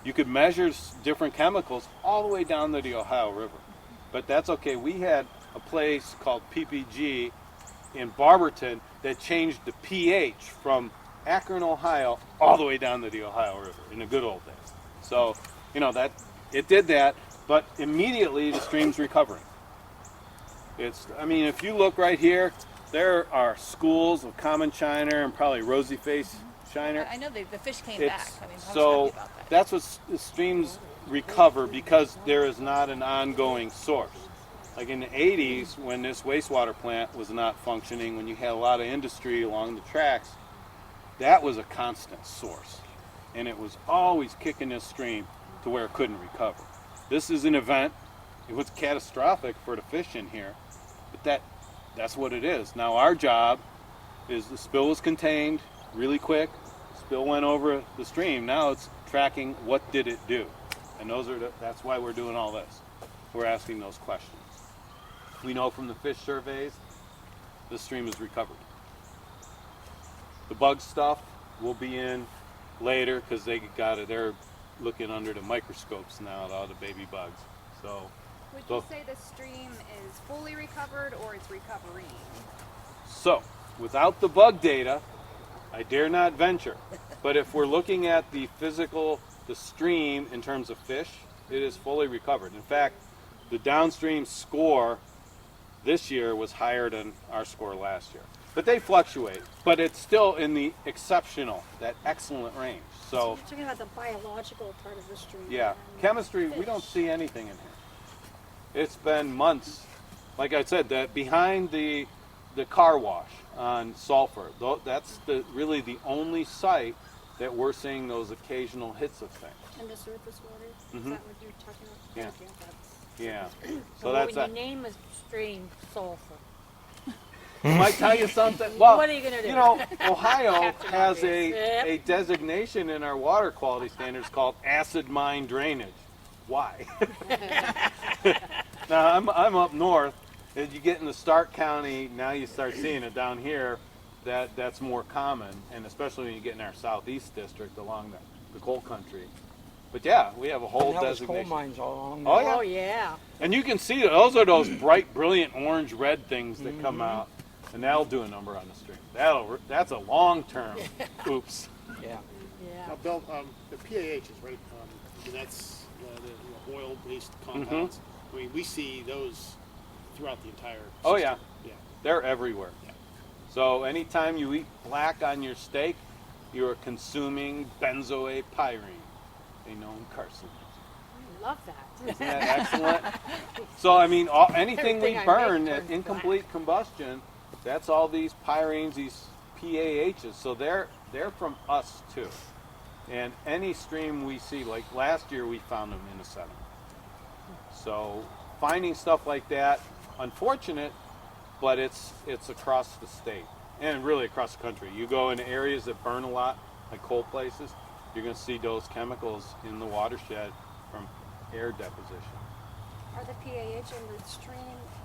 You could measure different chemicals all the way down to the Ohio River, but that's okay. We had a place called PPG in Barberton that changed the pH from Akron, Ohio, all the way down to the Ohio River in the good old days. So, you know, that it did that, but immediately the stream's recovering. It's, I mean, if you look right here, there are schools of common shiner and probably rosy face shiner. I know the fish came It's, back. I mean, I was so happy about that. that's what the streams recover, because there is not an ongoing source. Like in the 80s, when this wastewater plant was not functioning, when you had a lot of industry along the tracks, that was a constant source. And it was always kicking this stream to where it couldn't recover. This is an event. It was catastrophic for the fish in here, but that's what it is. Now our job is the spill was contained, really quick, spill went over the stream. Now it's tracking what did it do. And that's why we're doing all this. We're asking those questions. We know from the fish surveys, the stream is recovered. The bug stuff will be in later because they're looking under the microscopes now at all the baby bugs. So, Would you say the stream is fully recovered or it's recovering? So, without the bug data, I dare not venture. But if we're looking at the stream in terms of fish, it is fully recovered. In fact, the downstream score this year was higher than our score last year. But they fluctuate. But it's still in the exceptional, that excellent range. So, you're talking about the biological part of the stream. yeah, and chemistry, we don't see anything in here. It's been months. Like I said, that behind the car wash on Sulphur, that's really the only site that we're seeing those occasional hits of things. And the surface water, is Mhm. that what you're talking about? Yeah. Okay, that's- Yeah. So So that's when that. you name a stream sulfur, Might tell you something. Well, what are you gonna do? You know, Ohio has Yep. a designation in our water quality standards called acid mine drainage. Why? Now I'm up north. As you get into Stark County, now you start seeing it down here. That's more common, and especially when you get in our southeast district along the coal country. But yeah, we have a whole Now there's designation. coal mines all along Oh there. yeah. Oh yeah. And you can see those are those bright, brilliant orange red things that come out, and that'll do a number on the stream. That's a long term. Oops. Yeah. Yeah. Now, Bill, the PAHs, right? That's the oil-based compounds. I mean, we see those throughout the entire system. Oh yeah, Yeah. they're everywhere. Yeah. So anytime you eat black on your steak, you are consuming benzoate pyrene, a known carcinogen. I love that. Isn't that excellent? So I mean, anything we Everything I burn make at turns incomplete combustion, that's all these pyrenes, these PAHs. So they're from us too. And any stream we see, like last year, we found them in a sediment. So finding stuff like that, unfortunate, but it's across the state and really across the country. You go in areas that burn a lot, like coal places, you're going to see those chemicals in the watershed from air deposition. Are the PAH and the stream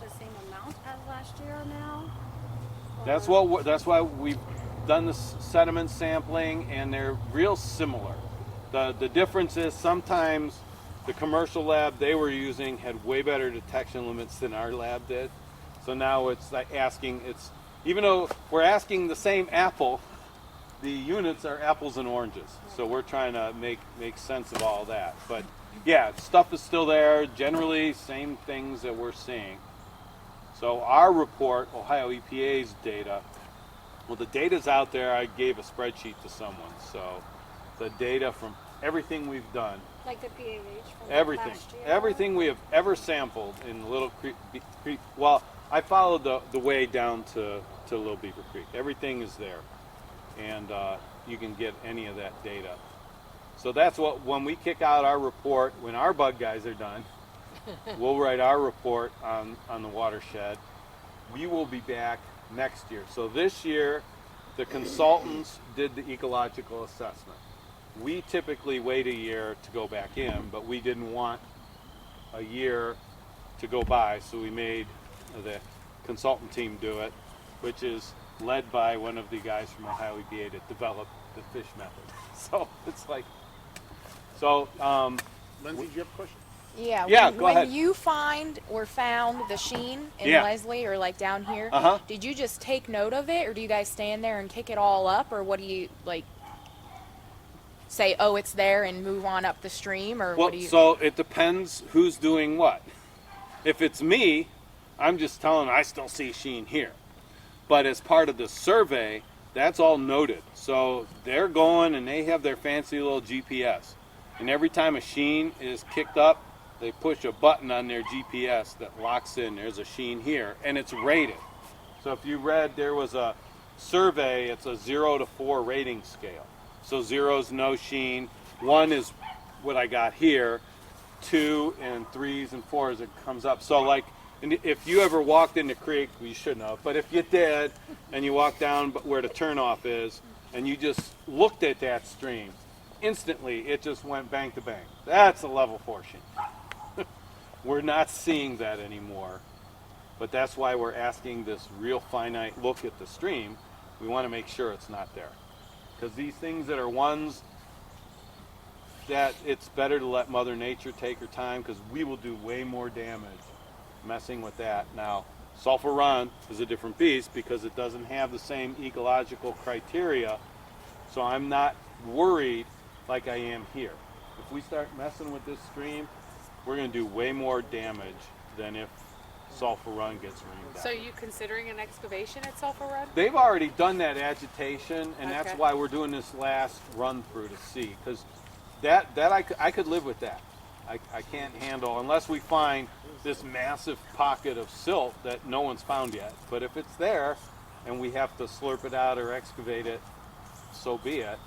the same amount as last year now? That's why we've done the sediment sampling, and they're real similar. The difference is sometimes the commercial lab they were using had way better detection limits than our lab did. So now it's like even though we're asking the same apple, the units are apples and oranges. So we're trying to make sense of all that. But yeah, stuff is still there. Generally, same things that we're seeing. So our report, Ohio EPA's data, well, the data's out there. I gave a spreadsheet to someone. So the data from everything we've done, Like the PAH from everything, last year? everything we have ever sampled in Little Creek. Well, I followed the way down to Little Beaver Creek. Everything is there, and you can get any of that data. So that's when we kick out our report, when our bug guys are done, we'll write our report on the watershed. We will be back next year. So this year, the consultants did the ecological assessment. We typically wait a year to go back in, but we didn't want a year to go by, so we made the consultant team do it, which is led by one of the guys from Ohio EPA that developed the fish method. So it's like, Lindsay, do you have a question? Yeah. Yeah, when, go ahead. When you find or found the sheen in Yeah. Leslie or like down here, Uh-huh. did you just take note of it, or do you guys stand there and kick it all up, or what do you like? Say, oh, it's there, and move on up the stream, or well, what do you? so it depends who's doing what. If it's me, I'm just telling I still see sheen here. But as part of the survey, that's all noted. So they're going and they have their fancy little GPS. And every time a sheen is kicked up, they push a button on their GPS that locks in. There's a sheen here, and it's rated. So if you read, there was a survey, it's a 0 to 4 rating scale. So 0 is no sheen, 1 is what I got here, 2 and 3s and 4s, it comes up. So like, and if you ever walked in the creek, well, you shouldn't have, but if you did, and you walk down where the turnoff is, and you just looked at that stream, instantly it just went bank to bank. That's a level 4 stream. We're not seeing that anymore, but that's why we're asking this real finite look at the stream. We want to make sure it's not there. Because these things that are ones that it's better to let Mother Nature take her time, because we will do way more damage messing with that. Now, Sulphur Run is a different beast because it doesn't have the same ecological criteria, so I'm not worried like I am here. If we start messing with this stream, we're going to do way more damage than if Sulphur Run gets rained out. So you considering an excavation at Sulphur Run? They've already done that agitation, and that's Okay. why we're doing this last run through to see, because that I could live with that. I can't handle, unless we find this massive pocket of silt that no one's found yet. But if it's there and we have to slurp it out or excavate it, so be it.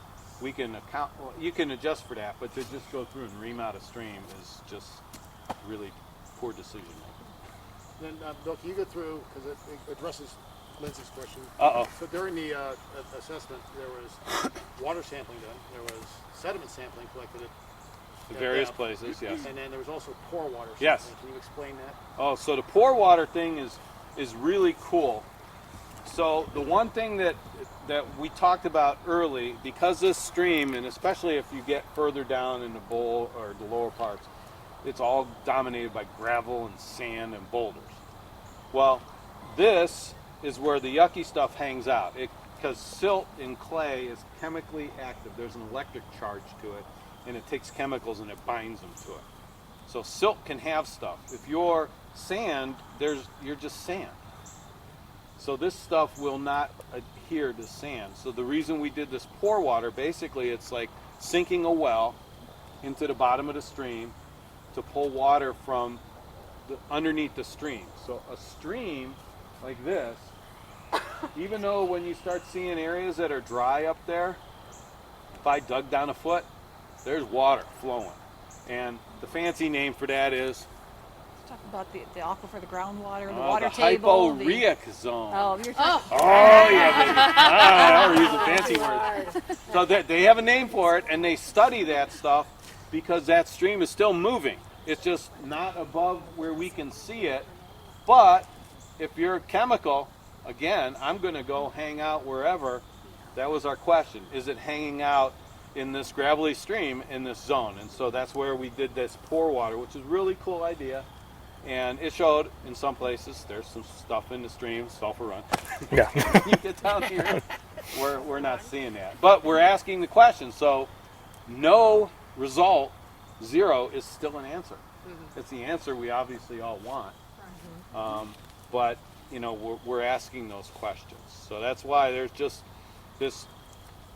We can account, well, you can adjust for that, but to just go through and ream out a stream is just really poor decision making. Then, Bill, can you go through, because it addresses Lindsay's question. Uh-oh. So during the assessment, there was water sampling done, there was sediment sampling collected at Various depth, places, yes. and then there was also pore water sampling. Yes. Can you explain that? Oh, so the pore water thing is really cool. So the one thing that we talked about early, because this stream, and especially if you get further down in the bowl or the lower parts, it's all dominated by gravel and sand and boulders. Well, this is where the yucky stuff hangs out. Because silt and clay is chemically active. There's an electric charge to it, and it takes chemicals and it binds them to it. So silt can have stuff. If you're sand, you're just sand. So this stuff will not adhere to sand. So the reason we did this pore water, basically it's like sinking a well into the bottom of the stream to pull water from underneath the stream. So a stream like this, even though when you start seeing areas that are dry up there, if I dug down a foot, there's water flowing. And the fancy name for that is Talk about the aquifer, the groundwater, the the water table. hyporheic zone. Oh, you're talking. Oh, yeah, baby. Ah, we're using fancy words. So they have a name for it, and they study that stuff because that stream is still moving. It's just not above where we can see it. But if you're chemical, again, I'm going to go hang out wherever. That was our question. Is it hanging out in this gravelly stream in this zone? And so that's where we did this pore water, which is a really cool idea. And it showed in some places there's some stuff in the stream, Sulphur Run. Yeah. You get down here, we're not seeing that. But we're asking the question, so no result, 0, is still an answer. It's the answer we obviously all want. But, you know, we're asking those questions. So that's why there's just this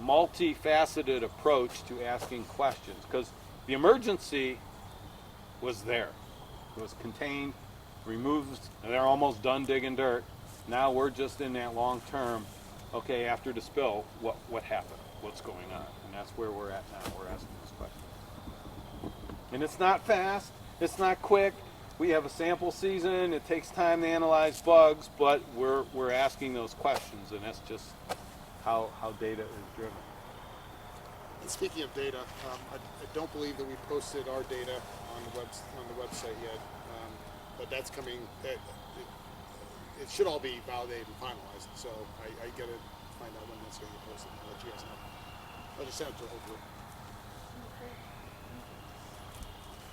multifaceted approach to asking questions, because the emergency was there. It was contained, removed, and they're almost done digging dirt. Now we're just in that long term, okay, after the spill, what happened? What's going on? And that's where we're at now. We're asking this question. And it's not fast, it's not quick. We have a sample season, it takes time to analyze bugs, but we're asking those questions, and that's just how data is driven. And speaking of data, I don't believe that we posted our data on the website yet, but that's coming. It should all be validated and finalized. So I got to find out when that's going to get posted. I'll let you guys know. I'll just send it to the whole group.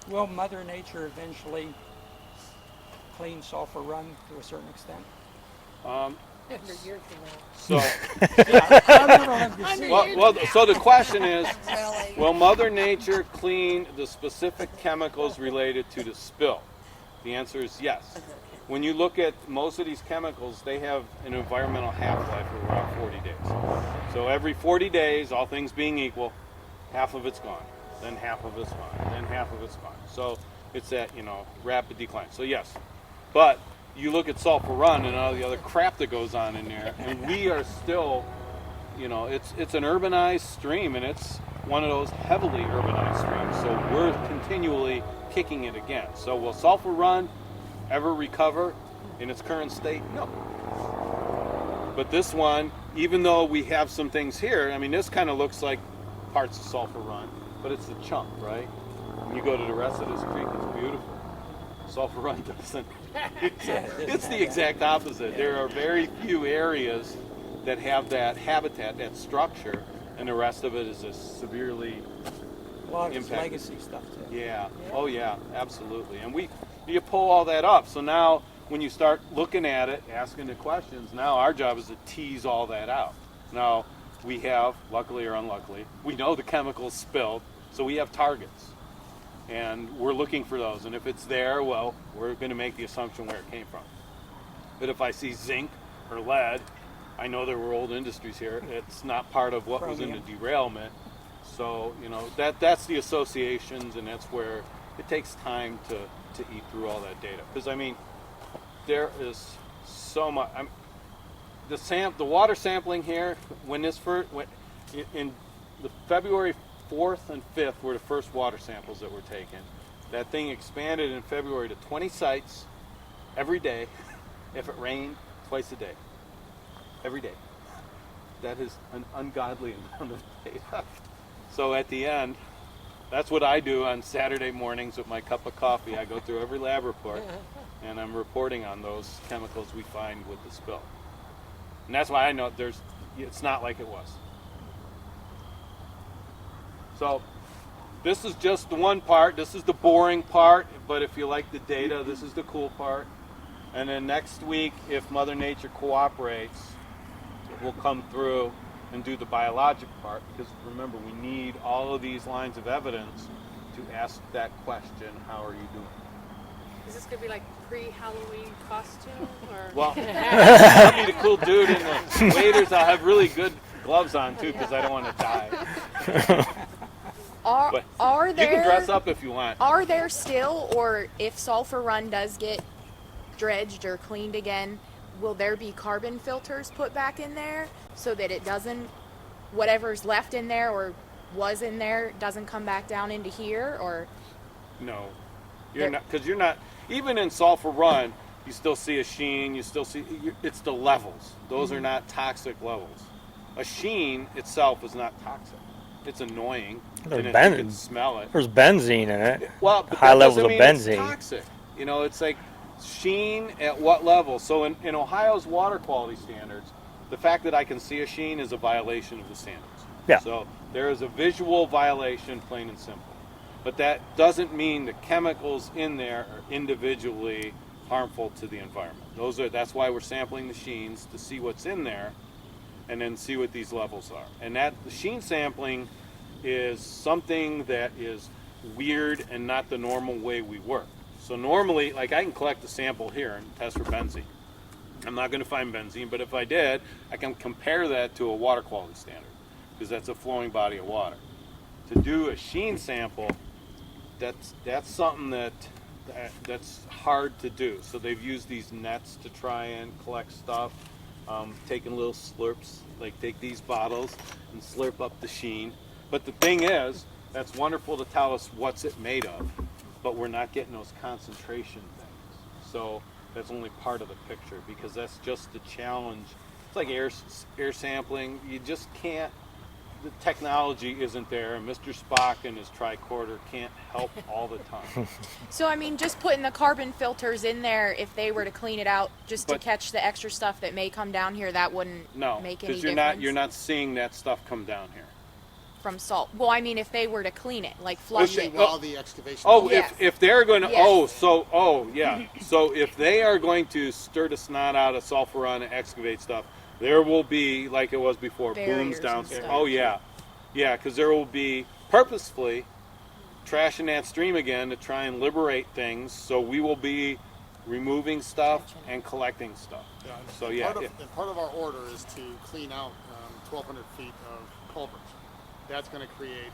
Will Mother Nature eventually clean Sulphur Run to a certain extent? So, Well, well, so the question is, will Mother Nature clean the specific chemicals related to the spill? The answer is yes. When you look at most of these chemicals, they have an environmental half-life of around 40 days. So every 40 days, all things being equal, half of it's gone, then half of it's gone, then half of it's gone. So it's that, rapid decline. So yes, but you look at Sulphur Run and all the other crap that goes on in there, and we are still, it's an urbanized stream, and it's one of those heavily urbanized streams. So we're continually kicking it again. So will Sulphur Run ever recover in its current state? No. But this one even though we have some things here, I mean, this kind of looks like parts of Sulphur Run, but it's the chunk, right? When you go to the rest of this creek, it's beautiful. Sulphur Run doesn't. It's the exact opposite. There are very few areas that have that habitat, that structure, and the rest of it is just severely A lot of it's impacted. legacy stuff too. Yeah. Oh yeah, absolutely. And you pull all that up. So now when you start looking at it, asking the questions, now our job is to tease all that out. Now we have, luckily or unluckily, we know the chemicals spilled, so we have targets. And we're looking for those. And if it's there, well, we're going to make the assumption where it came from. But if I see zinc or lead, I know there were old industries here. It's not part of what was in the derailment. So, you know, that's the associations, and that's where it takes time to eat through all that data. Because, I mean, there is so much. The water sampling here, when in the February 4th and 5th were the first water samples that were taken. That thing expanded in February to 20 sites every day. If it rained, twice a day. Every day. That is an ungodly amount of data. So at the end, that's what I do on Saturday mornings with my cup of coffee. I go through every lab report, and I'm reporting on those chemicals we find with the spill. And that's why I know it's not like it was. So this is just the one part. This is the boring part, but if you like the data, this is the cool part. And then next week, if Mother Nature cooperates, we'll come through and do the biologic part, because remember, we need all of these lines of evidence to ask that question, how are you doing? Is this gonna be like pre-Halloween costume or? Well, I'll be the cool dude in the waders. I'll have really good gloves on too, because I don't want to die. But Are there? You can dress up if you want. Are there still, or if Sulphur Run does get dredged or cleaned again, will there be carbon filters put back in there so that it doesn't, whatever's left in there or was in there doesn't come back down into here? Or No, you're not, because you're not. Even in Sulphur Run, you still see a sheen. You still see it's the levels. Those are not toxic levels. A sheen itself is not toxic. It's annoying, and you can smell it. There's benzene in it. Well, but high that levels doesn't of mean benzene. it's toxic. You know, it's like sheen at what level? So in Ohio's water quality standards, the fact that I can see a sheen is a violation of the standards. Yeah. So there is a visual violation, plain and simple. But that doesn't mean the chemicals in there are individually harmful to the environment. That's why we're sampling the sheens to see what's in there, and then see what these levels are. And the sheen sampling is something that is weird and not the normal way we work. So normally, like, I can collect a sample here and test for benzene. I'm not going to find benzene, but if I did, I can compare that to a water quality standard, because that's a flowing body of water. To do a sheen sample, that's something that's hard to do. So they've used these nets to try and collect stuff, taking little slurps, like take these bottles and slurp up the sheen. But the thing is, that's wonderful to tell us what's it made of, but we're not getting those concentration things. So that's only part of the picture, because that's just the challenge. It's like air sampling. You just can't, the technology isn't there, and Mr. Spock and his tricorder can't help all the time. so, I mean, just putting the carbon filters in there, if they were to clean it out just to catch the extra stuff that may come down here, that wouldn't make any difference? You're not seeing that stuff come down here. From salt. Well, I mean, if they were to clean it, like flush it. While the excavation. Oh, Yes. if they're going to, Yes. yeah. So if they are going to stir the snot out of Sulphur Run and excavate stuff, there will be, like it was before, Barriers booms and downstairs. stuff. Oh yeah, yeah, because there will be purposefully trashing that stream again to try and liberate things. So we will be removing stuff and collecting stuff. Yeah, So and yeah, part of our order is to clean out 1,200 feet of culverts. That's going to create.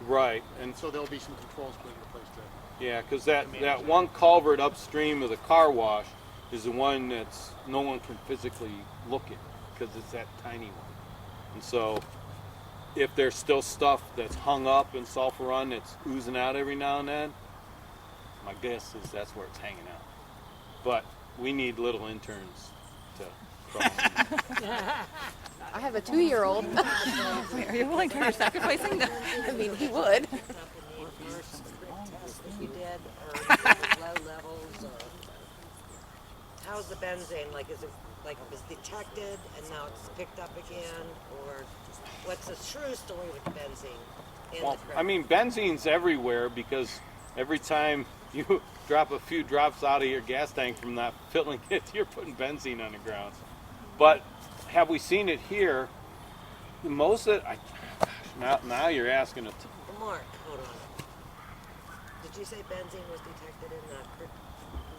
right, and So there'll be some controls put into place to. yeah, because that one culvert upstream of the car wash is the one that's no one can physically look at, because it's that tiny one. And so if there's still stuff that's hung up in Sulphur Run that's oozing out every now and then, my guess is that's where it's hanging out. But we need little interns to crossing. I have a 2-year-old. Are you willing to are sacrificing that? I mean, he would. You did, or low levels, or how's the benzene? Like, is it like it was detected and now it's picked up again, or what's the true story with the benzene in Well, the creek? I mean, benzene's everywhere because every time you drop a few drops out of your gas tank from that filling it, you're putting benzene on the ground. But have we seen it here? Most of it, now you're asking it. Mark, hold on. Did you say benzene was detected in the creek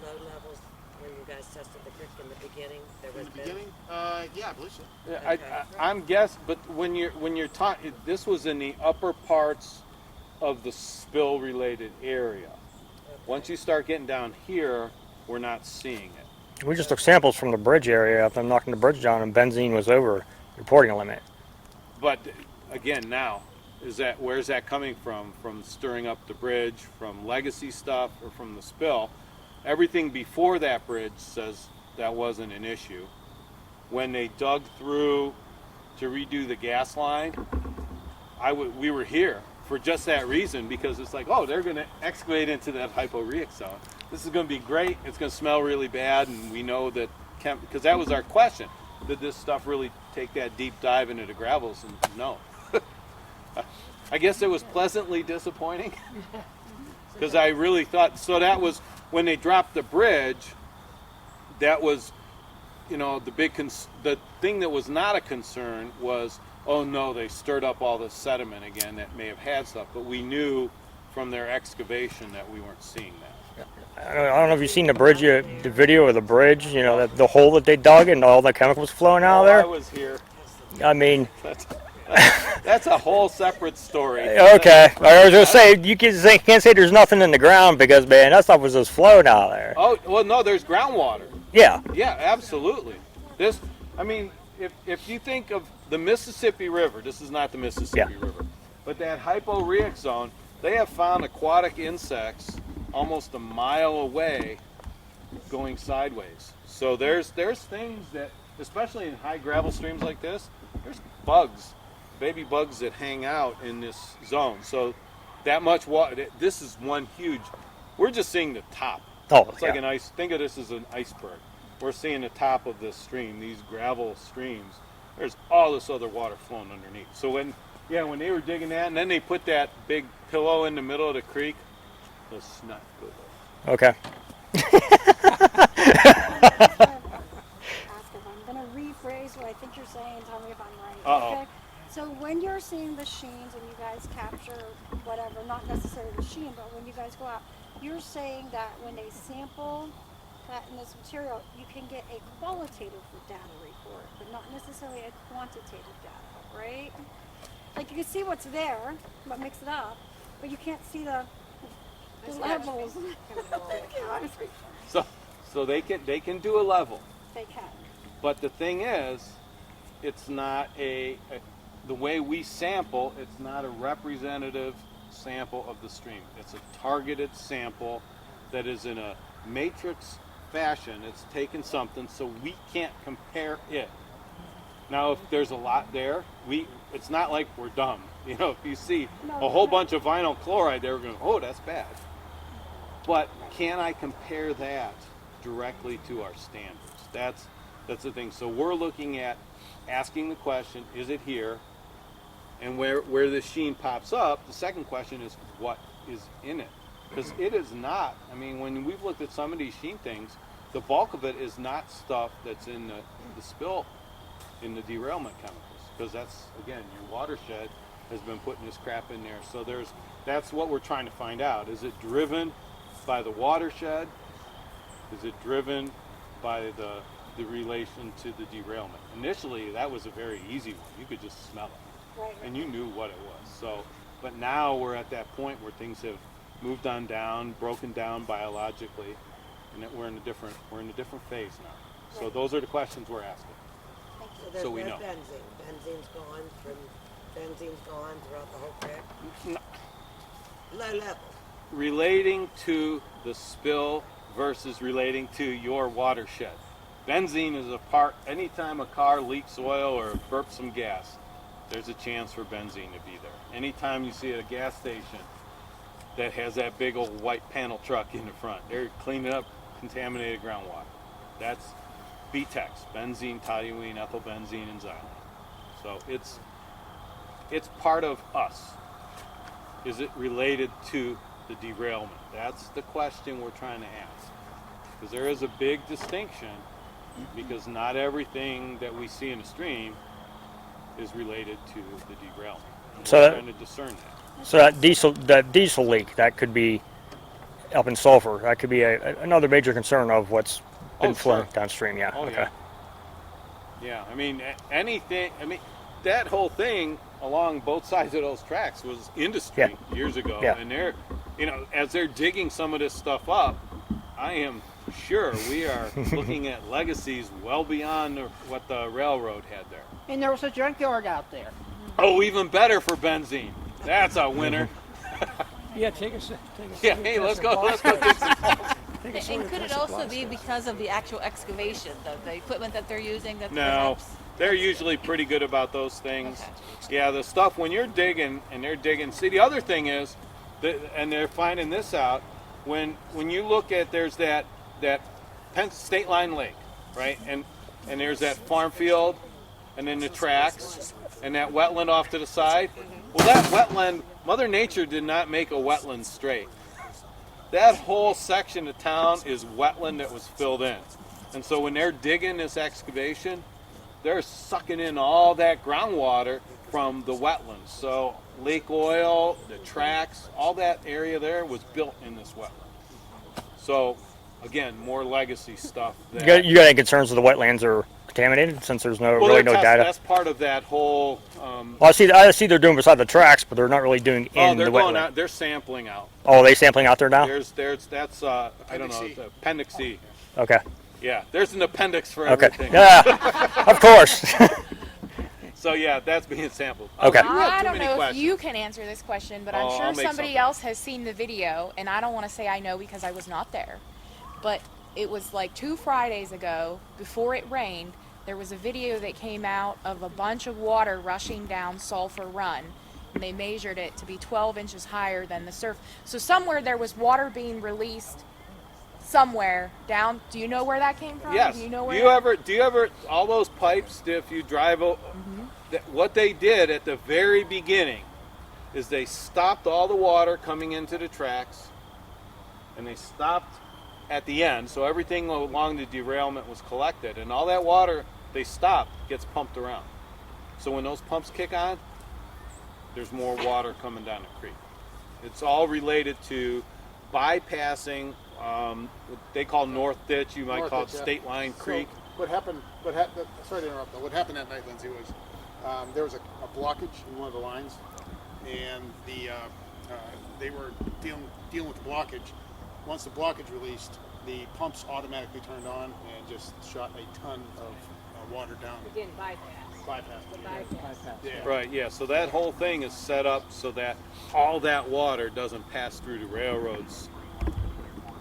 low levels when you guys tested the creek in the beginning? There was In the beginning, yeah, I believe so. Yeah, I'm guessing, but when you're talking, this was in the upper parts of the spill-related area. Once you start getting down here, we're not seeing it. We just took samples from the bridge area after knocking the bridge down, and benzene was over reporting limit. But again, now, where's that coming from? From stirring up the bridge, from legacy stuff, or from the spill? Everything before that bridge says that wasn't an issue. When they dug through to redo the gas line, we were here for just that reason, because it's like, oh, they're going to excavate into that hyporeic zone. This is going to be great. It's going to smell really bad, and we know that, because that was our question. Did this stuff really take that deep dive into the gravels? And no. I guess it was pleasantly disappointing, because I really thought, so that was, when they dropped the bridge, that was, the thing that was not a concern was, oh no, they stirred up all this sediment again that may have had stuff, but we knew from their excavation that we weren't seeing that. I don't know if you've seen the bridge, the video of the bridge, the hole that they dug and all the chemicals flowing out of I there. was here. I mean, That's a whole separate story. okay. I was going to say, you can't say there's nothing in the ground because, man, that stuff was just flowing out there. Oh, well, no, there's groundwater. Yeah. Yeah, absolutely. If you think of the Mississippi River, this is not the Mississippi River, but that hyporeic zone, they have found aquatic insects almost a mile away going sideways. So there's things that, especially in high gravel streams like this, there's bugs, baby bugs that hang out in this zone. So that much water, this is one huge, we're just seeing the top. Oh, it's like an think of this as an iceberg. We're seeing the top of this stream, these gravel streams. There's all this other water flowing underneath. So when they were digging that, and then they put that big pillow in the middle of the creek, the snot goes up. Okay. I'm going to rephrase what I think you're saying. Tell me if I'm right. Uh-oh. Okay. So when you're seeing the sheens and you guys capture whatever, not necessarily the sheen, but when you guys go out, you're saying that when they sample that in this material, you can get a qualitative data report, but not necessarily a quantitative data, right? Like you can see what's there, but mix it up, but you can't see the levels. So they can do a level. They can. But the thing is, it's not the way we sample, it's not a representative sample of the stream. It's a targeted sample that is in a matrix fashion. It's taken something, so we can't compare it. Now, if there's a lot there, it's not like we're dumb. If you see a whole bunch of vinyl chloride there, we're going, oh, that's bad. But can I compare that directly to our standards? That's the thing. So we're looking at asking the question, is it here? And where the sheen pops up, the second question is, what is in it? Because it is not, when we've looked at some of these sheen things, the bulk of it is not stuff that's in the spill, in the derailment chemicals. Because that's, again, your watershed has been putting this crap in there. So that's what we're trying to find out. Is it driven by the watershed? Is it driven by the relation to the derailment? Initially, that was a very easy one. You could just smell it. Right. And you knew what it was. So, but now we're at that point where things have moved on down, broken down biologically, and that we're in a different phase now. So those are the questions we're asking. So there's So we no know. Benzene's gone throughout the whole creek? No. Low level. Relating to the spill versus relating to your watershed. Benzene is a part, anytime a car leaks oil or burps some gas, there's a chance for benzene to be there. Anytime you see at a gas station that has that big old white panel truck in the front, they're cleaning up contaminated groundwater. That's BTEX, benzene, toluene, ethylbenzene, and xylene. So it's part of us. Is it related to the derailment? That's the question we're trying to ask. Because there is a big distinction, because not everything that we see in a stream is related to the derailment. So We're that- trying to discern that. So that diesel leak, that could be up in sulfur. That could be another major concern of what's been Oh, flowing sure. downstream. Yeah. Oh, okay. yeah. Yeah, I mean, anything, that whole thing along both sides of those tracks was industry years ago. Yeah. And they're, as they're digging some of this stuff up, I am sure we are looking at legacies well beyond what the railroad had there. And there was a junkyard out there. Oh, even better for benzene. That's a winner. Yeah, take us. Yeah, hey, let's go dig some And could it also be because of the actual excavation, the equipment that they're using? That No, perhaps- they're usually pretty good about those things. Okay. Yeah, the stuff when you're digging and they're digging. See, the other thing is, and they're finding this out, when you look at there's that State Line Lake, right, and there's that farm field, and then the tracks, and that wetland off to the side. Well, that wetland, Mother Nature did not make a wetland straight. That whole section of town is wetland that was filled in. And so when they're digging this excavation, they're sucking in all that groundwater from the wetlands. So lake oil, the tracks, all that area there was built in this wetland. So again, more legacy stuff. You got any concerns with the wetlands are contaminated since there's really no data? That's part of that whole. Well, I see they're doing beside the tracks, but they're not really doing in they're the going wetland. out. They're sampling out. Oh, are they sampling out there now? That's I don't know, it's appendix C. Okay. Yeah, there's an appendix for Okay. everything. Yeah, of course. So yeah, that's being sampled. Okay. You have I too don't many know questions. if you can answer this question, but I'm Oh, sure I'll make somebody something. else has seen the video, and I don't want to say I know because I was not there. But it was like 2 Fridays ago, before it rained, there was a video that came out of a bunch of water rushing down Sulphur Run, and they measured it to be 12 inches higher than the surf. So somewhere there was water being released somewhere down. Do you know where that came from? Yes. Do you know where? Do you ever all those pipes? If you drive, what they did at the very beginning is they stopped all the water coming into the tracks, and they stopped at the end, so everything along the derailment was collected, and all that water they stopped gets pumped around. So when those pumps kick on, there's more water coming down the creek. It's all related to bypassing what they call North Ditch. You might North call it Ditch, yeah. State Line Creek. So what happened? Sorry to interrupt. But what happened that night, Lindsay, was there was a blockage in one of the lines, and they were dealing with the blockage. Once the blockage released, the pumps automatically turned on and just shot a ton of water down. It didn't bypass. Yeah. Right, yeah, so that whole thing is set up so that all that water doesn't pass through the railroad's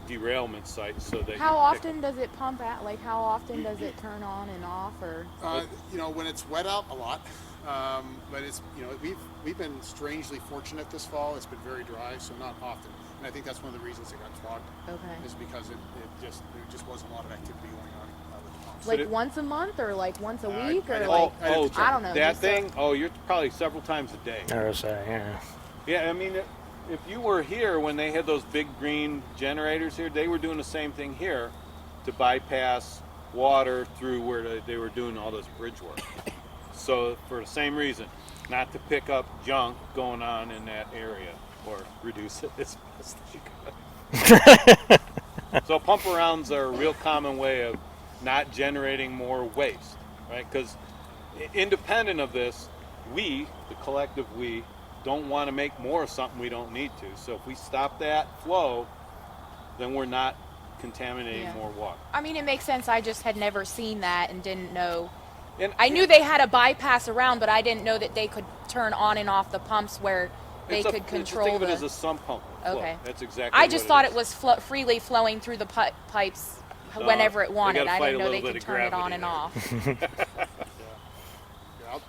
derailment site, so that How often does it pump out? Like, how often does it turn on and off? Or When it's wet out, a lot. But it's we've been strangely fortunate this fall. It's been very dry, so not often. And I think that's one of the reasons it got clogged. Okay. Is because there just wasn't a lot of activity going on with the pumps. like once a month, or like once a week, I or don't- like I I don't know. That just thing, you're probably several times a day. I was yeah. Yeah, I mean, if you were here when they had those big green generators here, they were doing the same thing here to bypass water through where they were doing all this bridge work. So for the same reason, not to pick up junk going on in that area or reduce it as best as you could. So pump arounds are a real common way of not generating more waste, right? Because independent of this, we, the collective we, don't want to make more of something we don't need to. So if we stop that flow, then we're not contaminating more water. I mean, it makes sense. I just had never seen that and didn't know. And I knew they had a bypass around, but I didn't know that they could turn on and off the pumps where they could control. Think of it the- as a sump pump flow. Okay. That's exactly. I just thought it was freely flowing through the pipes whenever it we wanted. gotta I fight didn't a know they little could bit of turn it on gravity and there. off. Yeah,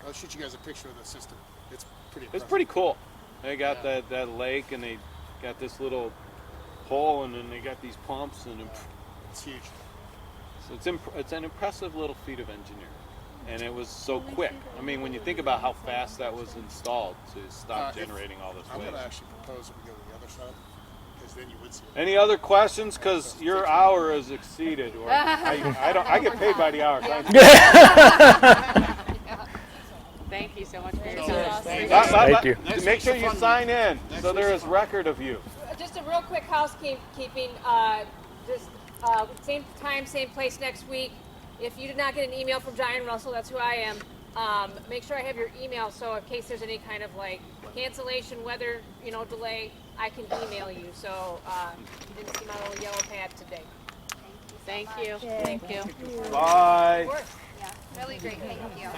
I'll shoot you guys a picture of the system. It's pretty It's impressive. pretty cool. They got that lake, and they got this little hole, and then they got these pumps, and It's huge. so it's an impressive little feat of engineering. And it was so quick. I mean, when you think about how fast that was installed to stop generating all this I'm waste. going to actually propose that we go to the other side, because then you would see it. Any other questions? Because your hour is exceeded, or I get paid by the hour. So Thank you so much for your Thank time. you. Thank you. Make sure you sign in so there is record of you. Just a real quick housekeeping. Same time, same place next week. If you did not get an email from John Russell, that's who I am. Make sure I have your email, so in case there's any kind of like cancellation, weather, delay, I can email you. So you didn't see my little yellow pad today. Thank you. Thank you. Bye. Of course. Yeah, really great, thank you.